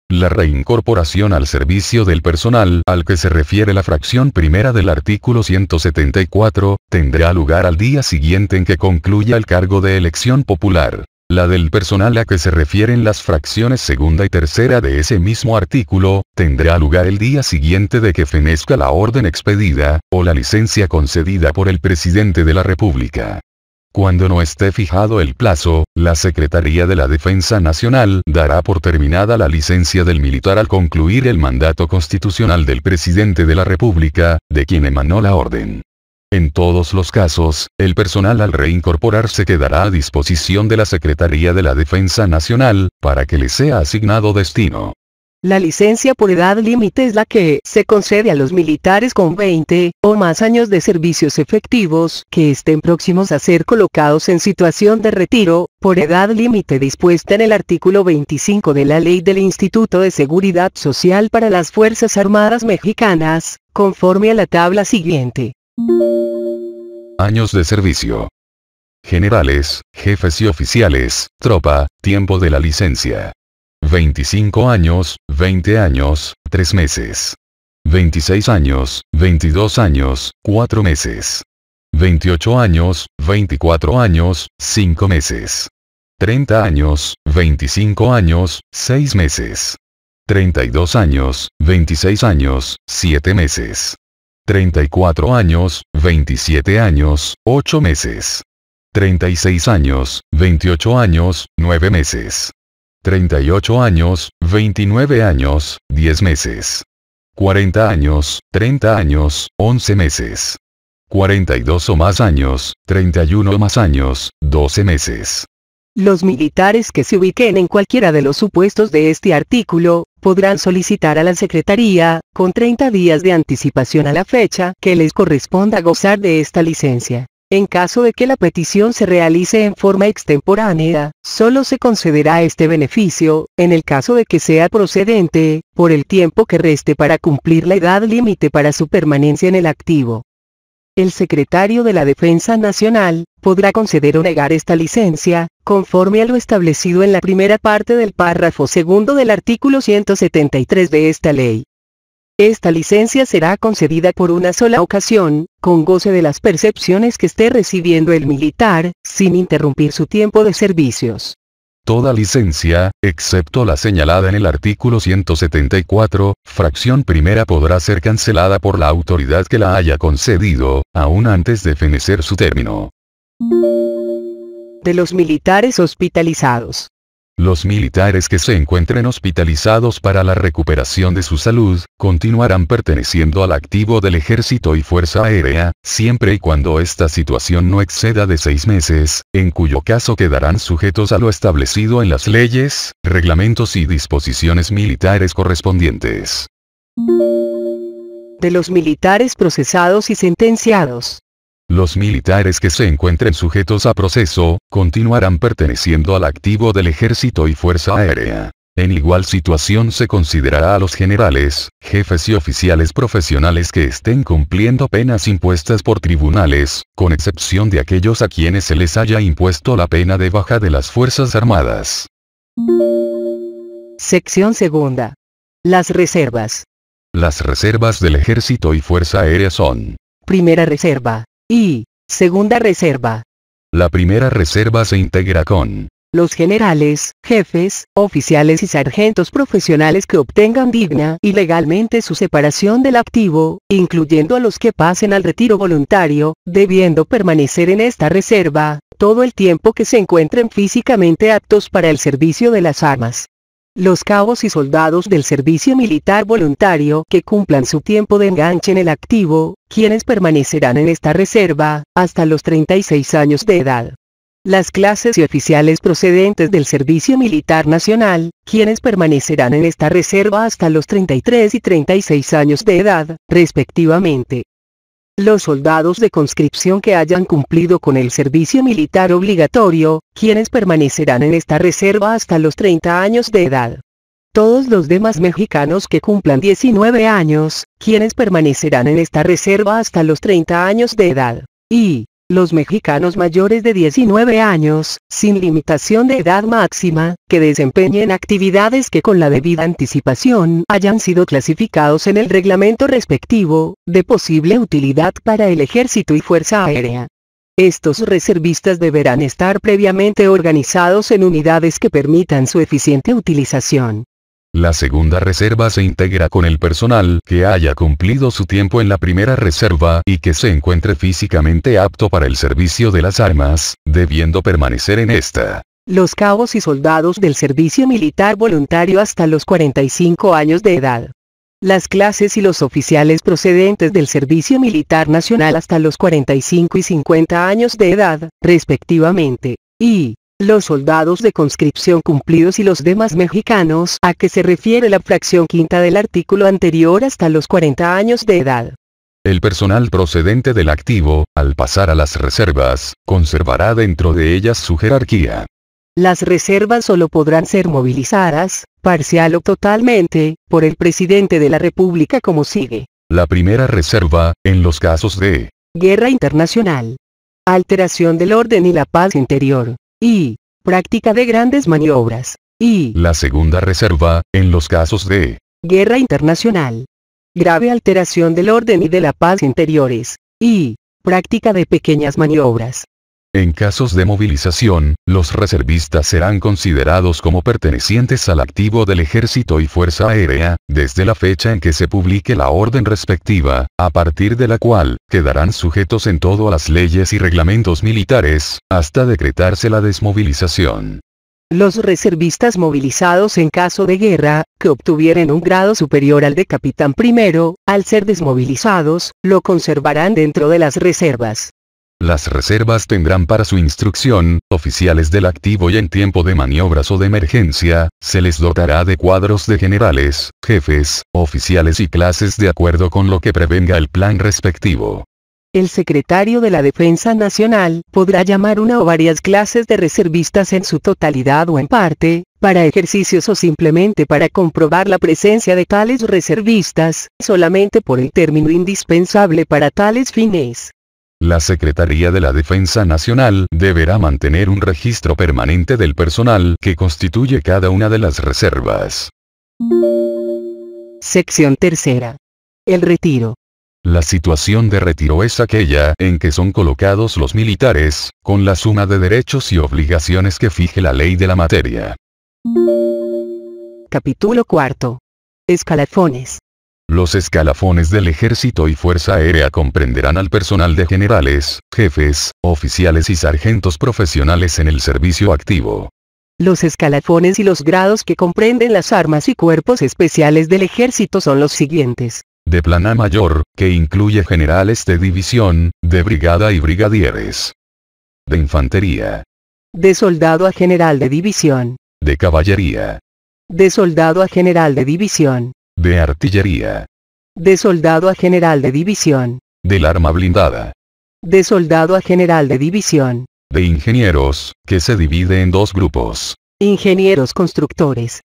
La reincorporación al servicio del personal al que se refiere la fracción primera del artículo 174, tendrá lugar al día siguiente en que concluya el cargo de elección popular. La del personal a que se refieren las fracciones segunda y tercera de ese mismo artículo, tendrá lugar el día siguiente de que fenezca la orden expedida, o la licencia concedida por el presidente de la República. Cuando no esté fijado el plazo, la Secretaría de la Defensa Nacional dará por terminada la licencia del militar al concluir el mandato constitucional del presidente de la República, de quien emanó la orden. En todos los casos, el personal al reincorporarse quedará a disposición de la Secretaría de la Defensa Nacional, para que le sea asignado destino. La licencia por edad límite es la que se concede a los militares con 20 o más años de servicios efectivos que estén próximos a ser colocados en situación de retiro, por edad límite dispuesta en el artículo 25 de la Ley del Instituto de Seguridad Social para las Fuerzas Armadas Mexicanas, conforme a la tabla siguiente. Años de servicio. Generales, jefes y oficiales, tropa, tiempo de la licencia. 25 años, 20 años, 3 meses. 26 años, 22 años, 4 meses. 28 años, 24 años, 5 meses. 30 años, 25 años, 6 meses. 32 años, 26 años, 7 meses. 34 años, 27 años, 8 meses. 36 años, 28 años, 9 meses. 38 años, 29 años, 10 meses. 40 años, 30 años, 11 meses. 42 o más años, 31 o más años, 12 meses. Los militares que se ubiquen en cualquiera de los supuestos de este artículo, podrán solicitar a la Secretaría, con 30 días de anticipación a la fecha que les corresponda gozar de esta licencia. En caso de que la petición se realice en forma extemporánea, solo se concederá este beneficio, en el caso de que sea procedente, por el tiempo que reste para cumplir la edad límite para su permanencia en el activo. El secretario de la Defensa Nacional podrá conceder o negar esta licencia, conforme a lo establecido en la primera parte del párrafo segundo del artículo 173 de esta ley. Esta licencia será concedida por una sola ocasión, con goce de las percepciones que esté recibiendo el militar, sin interrumpir su tiempo de servicios. Toda licencia, excepto la señalada en el artículo 174, fracción primera podrá ser cancelada por la autoridad que la haya concedido, aún antes de fenecer su término. De los militares hospitalizados. Los militares que se encuentren hospitalizados para la recuperación de su salud, continuarán perteneciendo al activo del Ejército y Fuerza Aérea, siempre y cuando esta situación no exceda de 6 meses, en cuyo caso quedarán sujetos a lo establecido en las leyes, reglamentos y disposiciones militares correspondientes. De los militares procesados y sentenciados. Los militares que se encuentren sujetos a proceso, continuarán perteneciendo al activo del Ejército y Fuerza Aérea. En igual situación se considerará a los generales, jefes y oficiales profesionales que estén cumpliendo penas impuestas por tribunales, con excepción de aquellos a quienes se les haya impuesto la pena de baja de las Fuerzas Armadas. Sección segunda. Las reservas. Las reservas del Ejército y Fuerza Aérea son: Primera reserva. Y segunda reserva. La primera reserva se integra con Los generales, jefes, oficiales y sargentos profesionales que obtengan digna y legalmente su separación del activo, incluyendo a los que pasen al retiro voluntario, debiendo permanecer en esta reserva, todo el tiempo que se encuentren físicamente aptos para el servicio de las armas. Los cabos y soldados del servicio militar voluntario que cumplan su tiempo de enganche en el activo, quienes permanecerán en esta reserva, hasta los 36 años de edad. Las clases y oficiales procedentes del Servicio Militar Nacional, quienes permanecerán en esta reserva hasta los 33 y 36 años de edad, respectivamente. Los soldados de conscripción que hayan cumplido con el servicio militar obligatorio, quienes permanecerán en esta reserva hasta los 30 años de edad. Todos los demás mexicanos que cumplan 19 años, quienes permanecerán en esta reserva hasta los 30 años de edad. Y los mexicanos mayores de 19 años, sin limitación de edad máxima, que desempeñen actividades que con la debida anticipación hayan sido clasificados en el reglamento respectivo, de posible utilidad para el Ejército y Fuerza Aérea. Estos reservistas deberán estar previamente organizados en unidades que permitan su eficiente utilización. La segunda reserva se integra con el personal que haya cumplido su tiempo en la primera reserva y que se encuentre físicamente apto para el servicio de las armas, debiendo permanecer en esta. Los cabos y soldados del servicio militar voluntario hasta los 45 años de edad. Las clases y los oficiales procedentes del Servicio Militar Nacional hasta los 45 y 50 años de edad, respectivamente. Y los soldados de conscripción cumplidos y los demás mexicanos a que se refiere la fracción quinta del artículo anterior hasta los 40 años de edad. El personal procedente del activo, al pasar a las reservas, conservará dentro de ellas su jerarquía. Las reservas solo podrán ser movilizadas, parcial o totalmente, por el presidente de la República como sigue. La primera reserva, en los casos de guerra internacional, alteración del orden y la paz interior, y práctica de grandes maniobras, y la segunda reserva, en los casos de guerra internacional, grave alteración del orden y de la paz interiores, y práctica de pequeñas maniobras. En casos de movilización, los reservistas serán considerados como pertenecientes al activo del Ejército y Fuerza Aérea, desde la fecha en que se publique la orden respectiva, a partir de la cual, quedarán sujetos en todo a las leyes y reglamentos militares, hasta decretarse la desmovilización. Los reservistas movilizados en caso de guerra, que obtuvieren un grado superior al de capitán primero, al ser desmovilizados, lo conservarán dentro de las reservas. Las reservas tendrán para su instrucción, oficiales del activo y en tiempo de maniobras o de emergencia, se les dotará de cuadros de generales, jefes, oficiales y clases de acuerdo con lo que prevenga el plan respectivo. El secretario de la Defensa Nacional podrá llamar una o varias clases de reservistas en su totalidad o en parte, para ejercicios o simplemente para comprobar la presencia de tales reservistas, solamente por el término indispensable para tales fines. La Secretaría de la Defensa Nacional deberá mantener un registro permanente del personal que constituye cada una de las reservas. Sección tercera. El retiro. La situación de retiro es aquella en que son colocados los militares, con la suma de derechos y obligaciones que fije la ley de la materia. Capítulo cuarto. Escalafones. Los escalafones del Ejército y Fuerza Aérea comprenderán al personal de generales, jefes, oficiales y sargentos profesionales en el servicio activo. Los escalafones y los grados que comprenden las armas y cuerpos especiales del Ejército son los siguientes. De plana mayor, que incluye generales de división, de brigada y brigadieres. De infantería. De soldado a general de división. De caballería. De soldado a general de división. De artillería. De soldado a general de división. Del arma blindada. De soldado a general de división. De ingenieros, que se divide en dos grupos. Ingenieros constructores.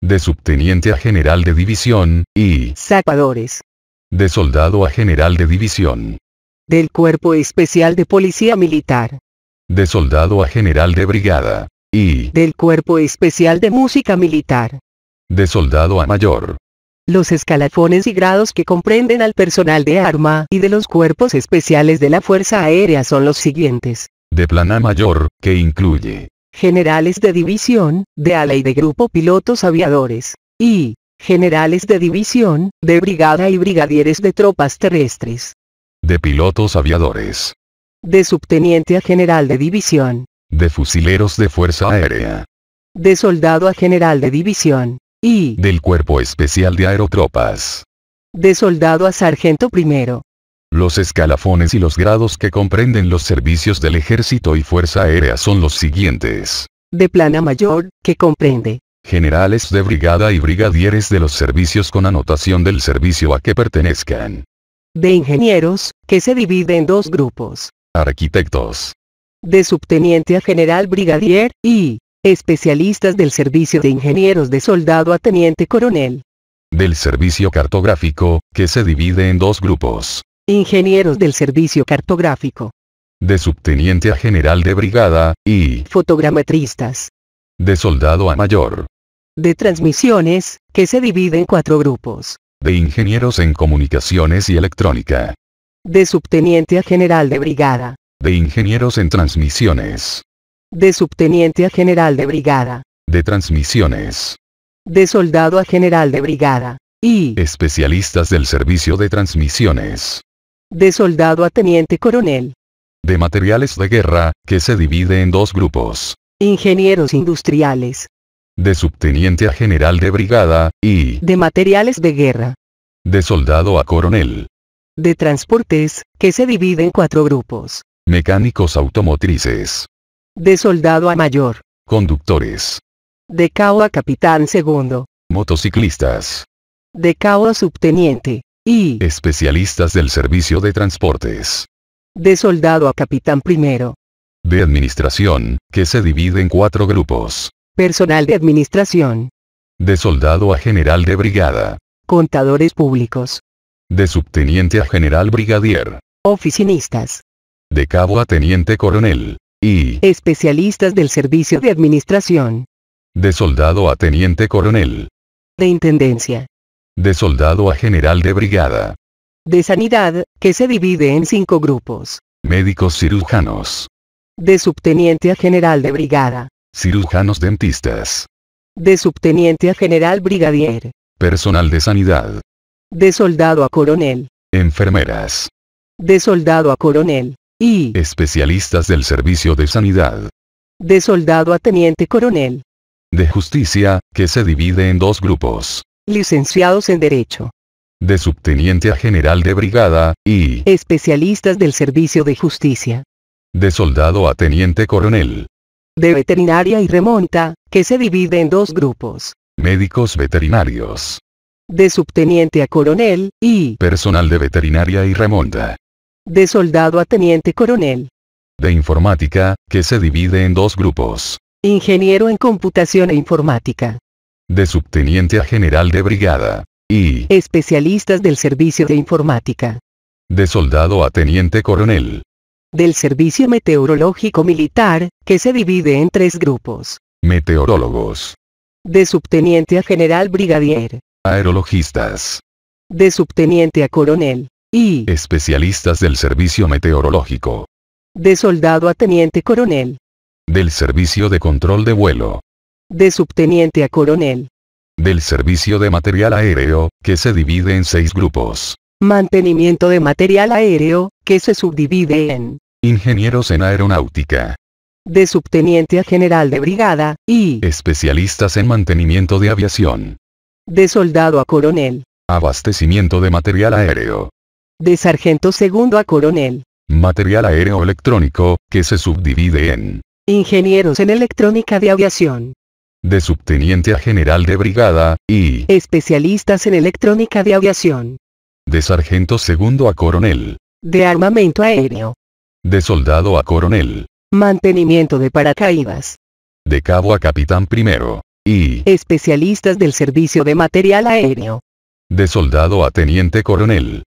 De subteniente a general de división, y zapadores. De soldado a general de división. Del Cuerpo Especial de Policía Militar. De soldado a general de brigada, y del Cuerpo Especial de Música Militar. De soldado a mayor. Los escalafones y grados que comprenden al personal de arma y de los cuerpos especiales de la Fuerza Aérea son los siguientes. De plana mayor, que incluye generales de división, de ala y de grupo pilotos aviadores, y generales de división, de brigada y brigadieres de tropas terrestres, de pilotos aviadores, de subteniente a general de división, de fusileros de Fuerza Aérea, de soldado a general de división, y del Cuerpo Especial de Aerotropas, de soldado a sargento primero. Los escalafones y los grados que comprenden los servicios del Ejército y Fuerza Aérea son los siguientes. De plana mayor, que comprende generales de brigada y brigadieres de los servicios con anotación del servicio a que pertenezcan. De ingenieros, que se divide en dos grupos. Arquitectos. De subteniente a general brigadier, y especialistas del servicio de ingenieros de soldado a teniente coronel. Del servicio cartográfico, que se divide en dos grupos. Ingenieros del servicio cartográfico. De subteniente a general de brigada, y fotogrametristas. De soldado a mayor. De transmisiones, que se divide en cuatro grupos. De ingenieros en comunicaciones y electrónica. De subteniente a general de brigada. De ingenieros en transmisiones. De subteniente a general de brigada. De transmisiones. De soldado a general de brigada. Y especialistas del servicio de transmisiones. De soldado a teniente coronel. De materiales de guerra, que se divide en dos grupos. Ingenieros industriales. De subteniente a general de brigada, y de materiales de guerra. De soldado a coronel. De transportes, que se divide en cuatro grupos. Mecánicos automotrices. De soldado a mayor. Conductores. De cabo a capitán segundo. Motociclistas. De cabo a subteniente. Y especialistas del servicio de transportes. De soldado a capitán primero. De administración, que se divide en cuatro grupos. Personal de administración. De soldado a general de brigada. Contadores públicos. De subteniente a general brigadier. Oficinistas. De cabo a teniente coronel. Y especialistas del servicio de administración. De soldado a teniente coronel. De intendencia. De soldado a general de brigada. De sanidad, que se divide en cinco grupos. Médicos cirujanos. De subteniente a general de brigada. Cirujanos dentistas. De subteniente a general brigadier. Personal de sanidad. De soldado a coronel. Enfermeras. De soldado a coronel. Y especialistas del servicio de sanidad. De soldado a teniente coronel. De justicia, que se divide en dos grupos. Licenciados en Derecho. De subteniente a general de brigada, y especialistas del servicio de justicia. De soldado a teniente coronel. De veterinaria y remonta, que se divide en dos grupos. Médicos veterinarios. De subteniente a coronel, y personal de veterinaria y remonta. De soldado a teniente coronel. De informática, que se divide en dos grupos. Ingeniero en computación e informática. De subteniente a general de brigada. Y especialistas del servicio de informática. De soldado a teniente coronel. Del servicio meteorológico militar, que se divide en tres grupos. Meteorólogos. De subteniente a general brigadier. Aerologistas. De subteniente a coronel. Y especialistas del servicio meteorológico. De soldado a teniente coronel. Del servicio de control de vuelo. De subteniente a coronel. Del servicio de material aéreo, que se divide en 6 grupos. Mantenimiento de material aéreo, que se subdivide en ingenieros en aeronáutica. De subteniente a general de brigada, y especialistas en mantenimiento de aviación. De soldado a coronel. Abastecimiento de material aéreo. De sargento segundo a coronel. Material aéreo electrónico, que se subdivide en ingenieros en electrónica de aviación. De subteniente a general de brigada, y especialistas en electrónica de aviación. De sargento segundo a coronel. De armamento aéreo. De soldado a coronel. Mantenimiento de paracaídas. De cabo a capitán primero. Y especialistas del servicio de material aéreo. De soldado a teniente coronel.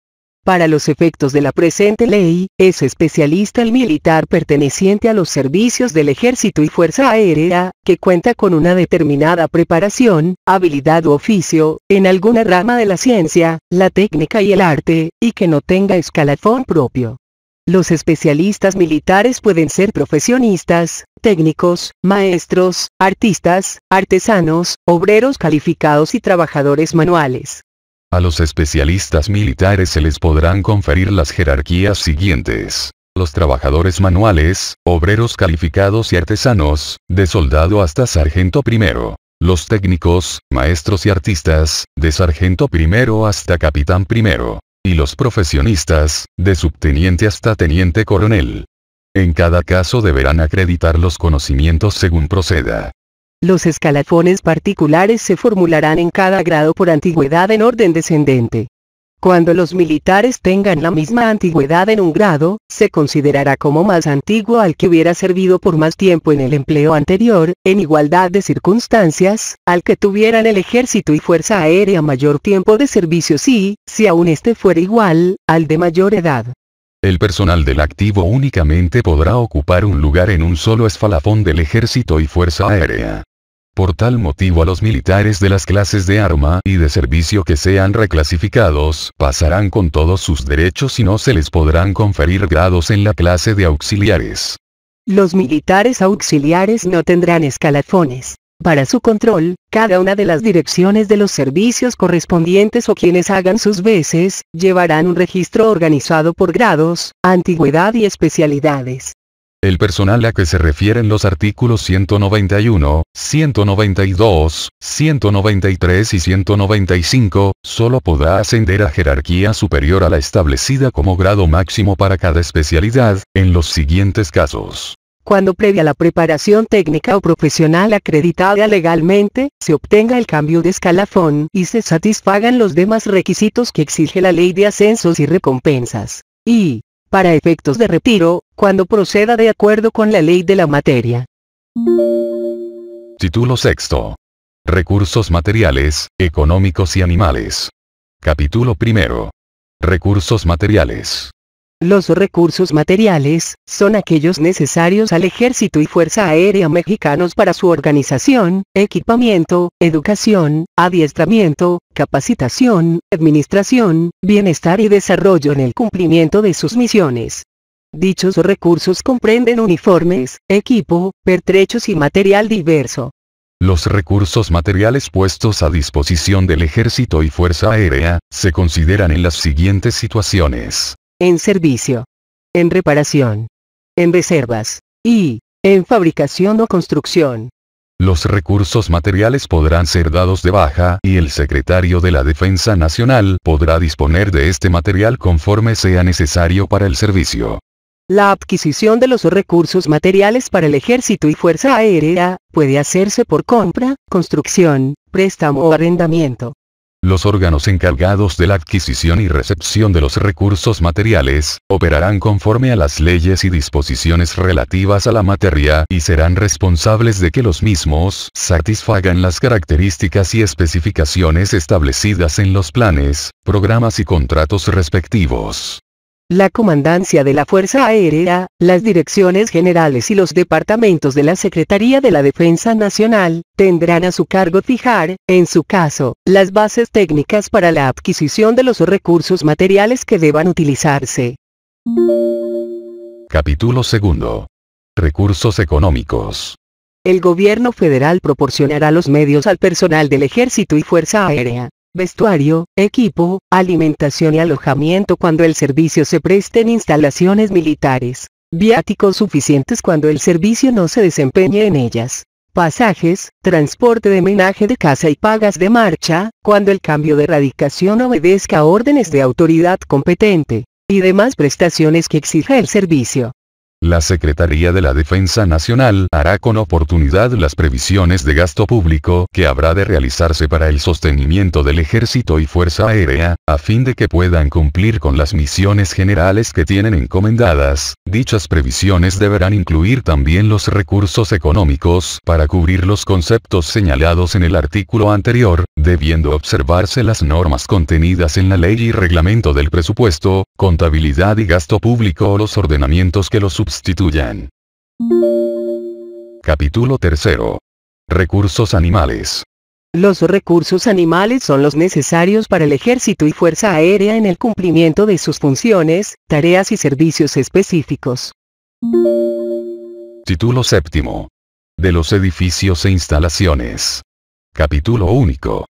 Para los efectos de la presente ley, es especialista el militar perteneciente a los servicios del Ejército y Fuerza Aérea, que cuenta con una determinada preparación, habilidad u oficio, en alguna rama de la ciencia, la técnica y el arte, y que no tenga escalafón propio. Los especialistas militares pueden ser profesionistas, técnicos, maestros, artistas, artesanos, obreros calificados y trabajadores manuales. A los especialistas militares se les podrán conferir las jerarquías siguientes: los trabajadores manuales, obreros calificados y artesanos, de soldado hasta sargento primero; los técnicos, maestros y artistas, de sargento primero hasta capitán primero; y los profesionistas, de subteniente hasta teniente coronel. En cada caso deberán acreditar los conocimientos según proceda. Los escalafones particulares se formularán en cada grado por antigüedad en orden descendente. Cuando los militares tengan la misma antigüedad en un grado, se considerará como más antiguo al que hubiera servido por más tiempo en el empleo anterior, en igualdad de circunstancias, al que tuviera en el ejército y fuerza aérea mayor tiempo de servicio si aún este fuera igual, al de mayor edad. El personal del activo únicamente podrá ocupar un lugar en un solo escalafón del ejército y fuerza aérea. Por tal motivo, a los militares de las clases de arma y de servicio que sean reclasificados pasarán con todos sus derechos y no se les podrán conferir grados en la clase de auxiliares. Los militares auxiliares no tendrán escalafones. Para su control, cada una de las direcciones de los servicios correspondientes o quienes hagan sus veces, llevarán un registro organizado por grados, antigüedad y especialidades. El personal a que se refieren los artículos 191, 192, 193 y 195, solo podrá ascender a jerarquía superior a la establecida como grado máximo para cada especialidad, en los siguientes casos: cuando previa la preparación técnica o profesional acreditada legalmente, se obtenga el cambio de escalafón y se satisfagan los demás requisitos que exige la Ley de Ascensos y Recompensas. Y, para efectos de retiro, cuando proceda de acuerdo con la ley de la materia. Título sexto. Recursos materiales, económicos y animales. Capítulo primero. Recursos materiales. Los recursos materiales son aquellos necesarios al Ejército y Fuerza Aérea mexicanos para su organización, equipamiento, educación, adiestramiento, capacitación, administración, bienestar y desarrollo en el cumplimiento de sus misiones. Dichos recursos comprenden uniformes, equipo, pertrechos y material diverso. Los recursos materiales puestos a disposición del Ejército y Fuerza Aérea se consideran en las siguientes situaciones: en servicio, en reparación, en reservas, y en fabricación o construcción. Los recursos materiales podrán ser dados de baja y el secretario de la Defensa Nacional podrá disponer de este material conforme sea necesario para el servicio. La adquisición de los recursos materiales para el Ejército y Fuerza Aérea puede hacerse por compra, construcción, préstamo o arrendamiento. Los órganos encargados de la adquisición y recepción de los recursos materiales, operarán conforme a las leyes y disposiciones relativas a la materia y serán responsables de que los mismos satisfagan las características y especificaciones establecidas en los planes, programas y contratos respectivos. La Comandancia de la Fuerza Aérea, las Direcciones Generales y los Departamentos de la Secretaría de la Defensa Nacional, tendrán a su cargo fijar, en su caso, las bases técnicas para la adquisición de los recursos materiales que deban utilizarse. Capítulo segundo. Recursos económicos. El gobierno federal proporcionará los medios al personal del Ejército y Fuerza Aérea: vestuario, equipo, alimentación y alojamiento cuando el servicio se preste en instalaciones militares, viáticos suficientes cuando el servicio no se desempeñe en ellas, pasajes, transporte de menaje de casa y pagas de marcha, cuando el cambio de radicación obedezca a órdenes de autoridad competente, y demás prestaciones que exija el servicio. La Secretaría de la Defensa Nacional hará con oportunidad las previsiones de gasto público que habrá de realizarse para el sostenimiento del Ejército y Fuerza Aérea, a fin de que puedan cumplir con las misiones generales que tienen encomendadas. Dichas previsiones deberán incluir también los recursos económicos para cubrir los conceptos señalados en el artículo anterior, debiendo observarse las normas contenidas en la ley y reglamento del presupuesto, contabilidad y gasto público o los ordenamientos que los sustituyan. Capítulo tercero. Recursos animales. Los recursos animales son los necesarios para el Ejército y Fuerza Aérea en el cumplimiento de sus funciones, tareas y servicios específicos. Título séptimo. De los edificios e instalaciones. Capítulo único.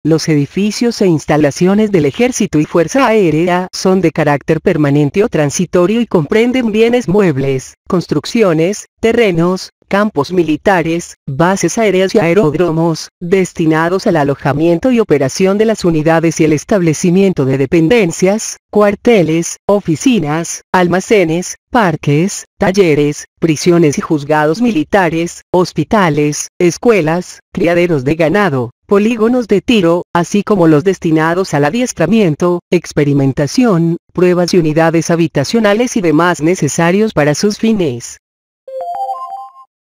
Los edificios e instalaciones del Ejército y Fuerza Aérea son de carácter permanente o transitorio y comprenden bienes muebles, construcciones, terrenos, campos militares, bases aéreas y aeródromos, destinados al alojamiento y operación de las unidades y el establecimiento de dependencias, cuarteles, oficinas, almacenes, parques, talleres, prisiones y juzgados militares, hospitales, escuelas, criaderos de ganado, polígonos de tiro, así como los destinados al adiestramiento, experimentación, pruebas y unidades habitacionales y demás necesarios para sus fines.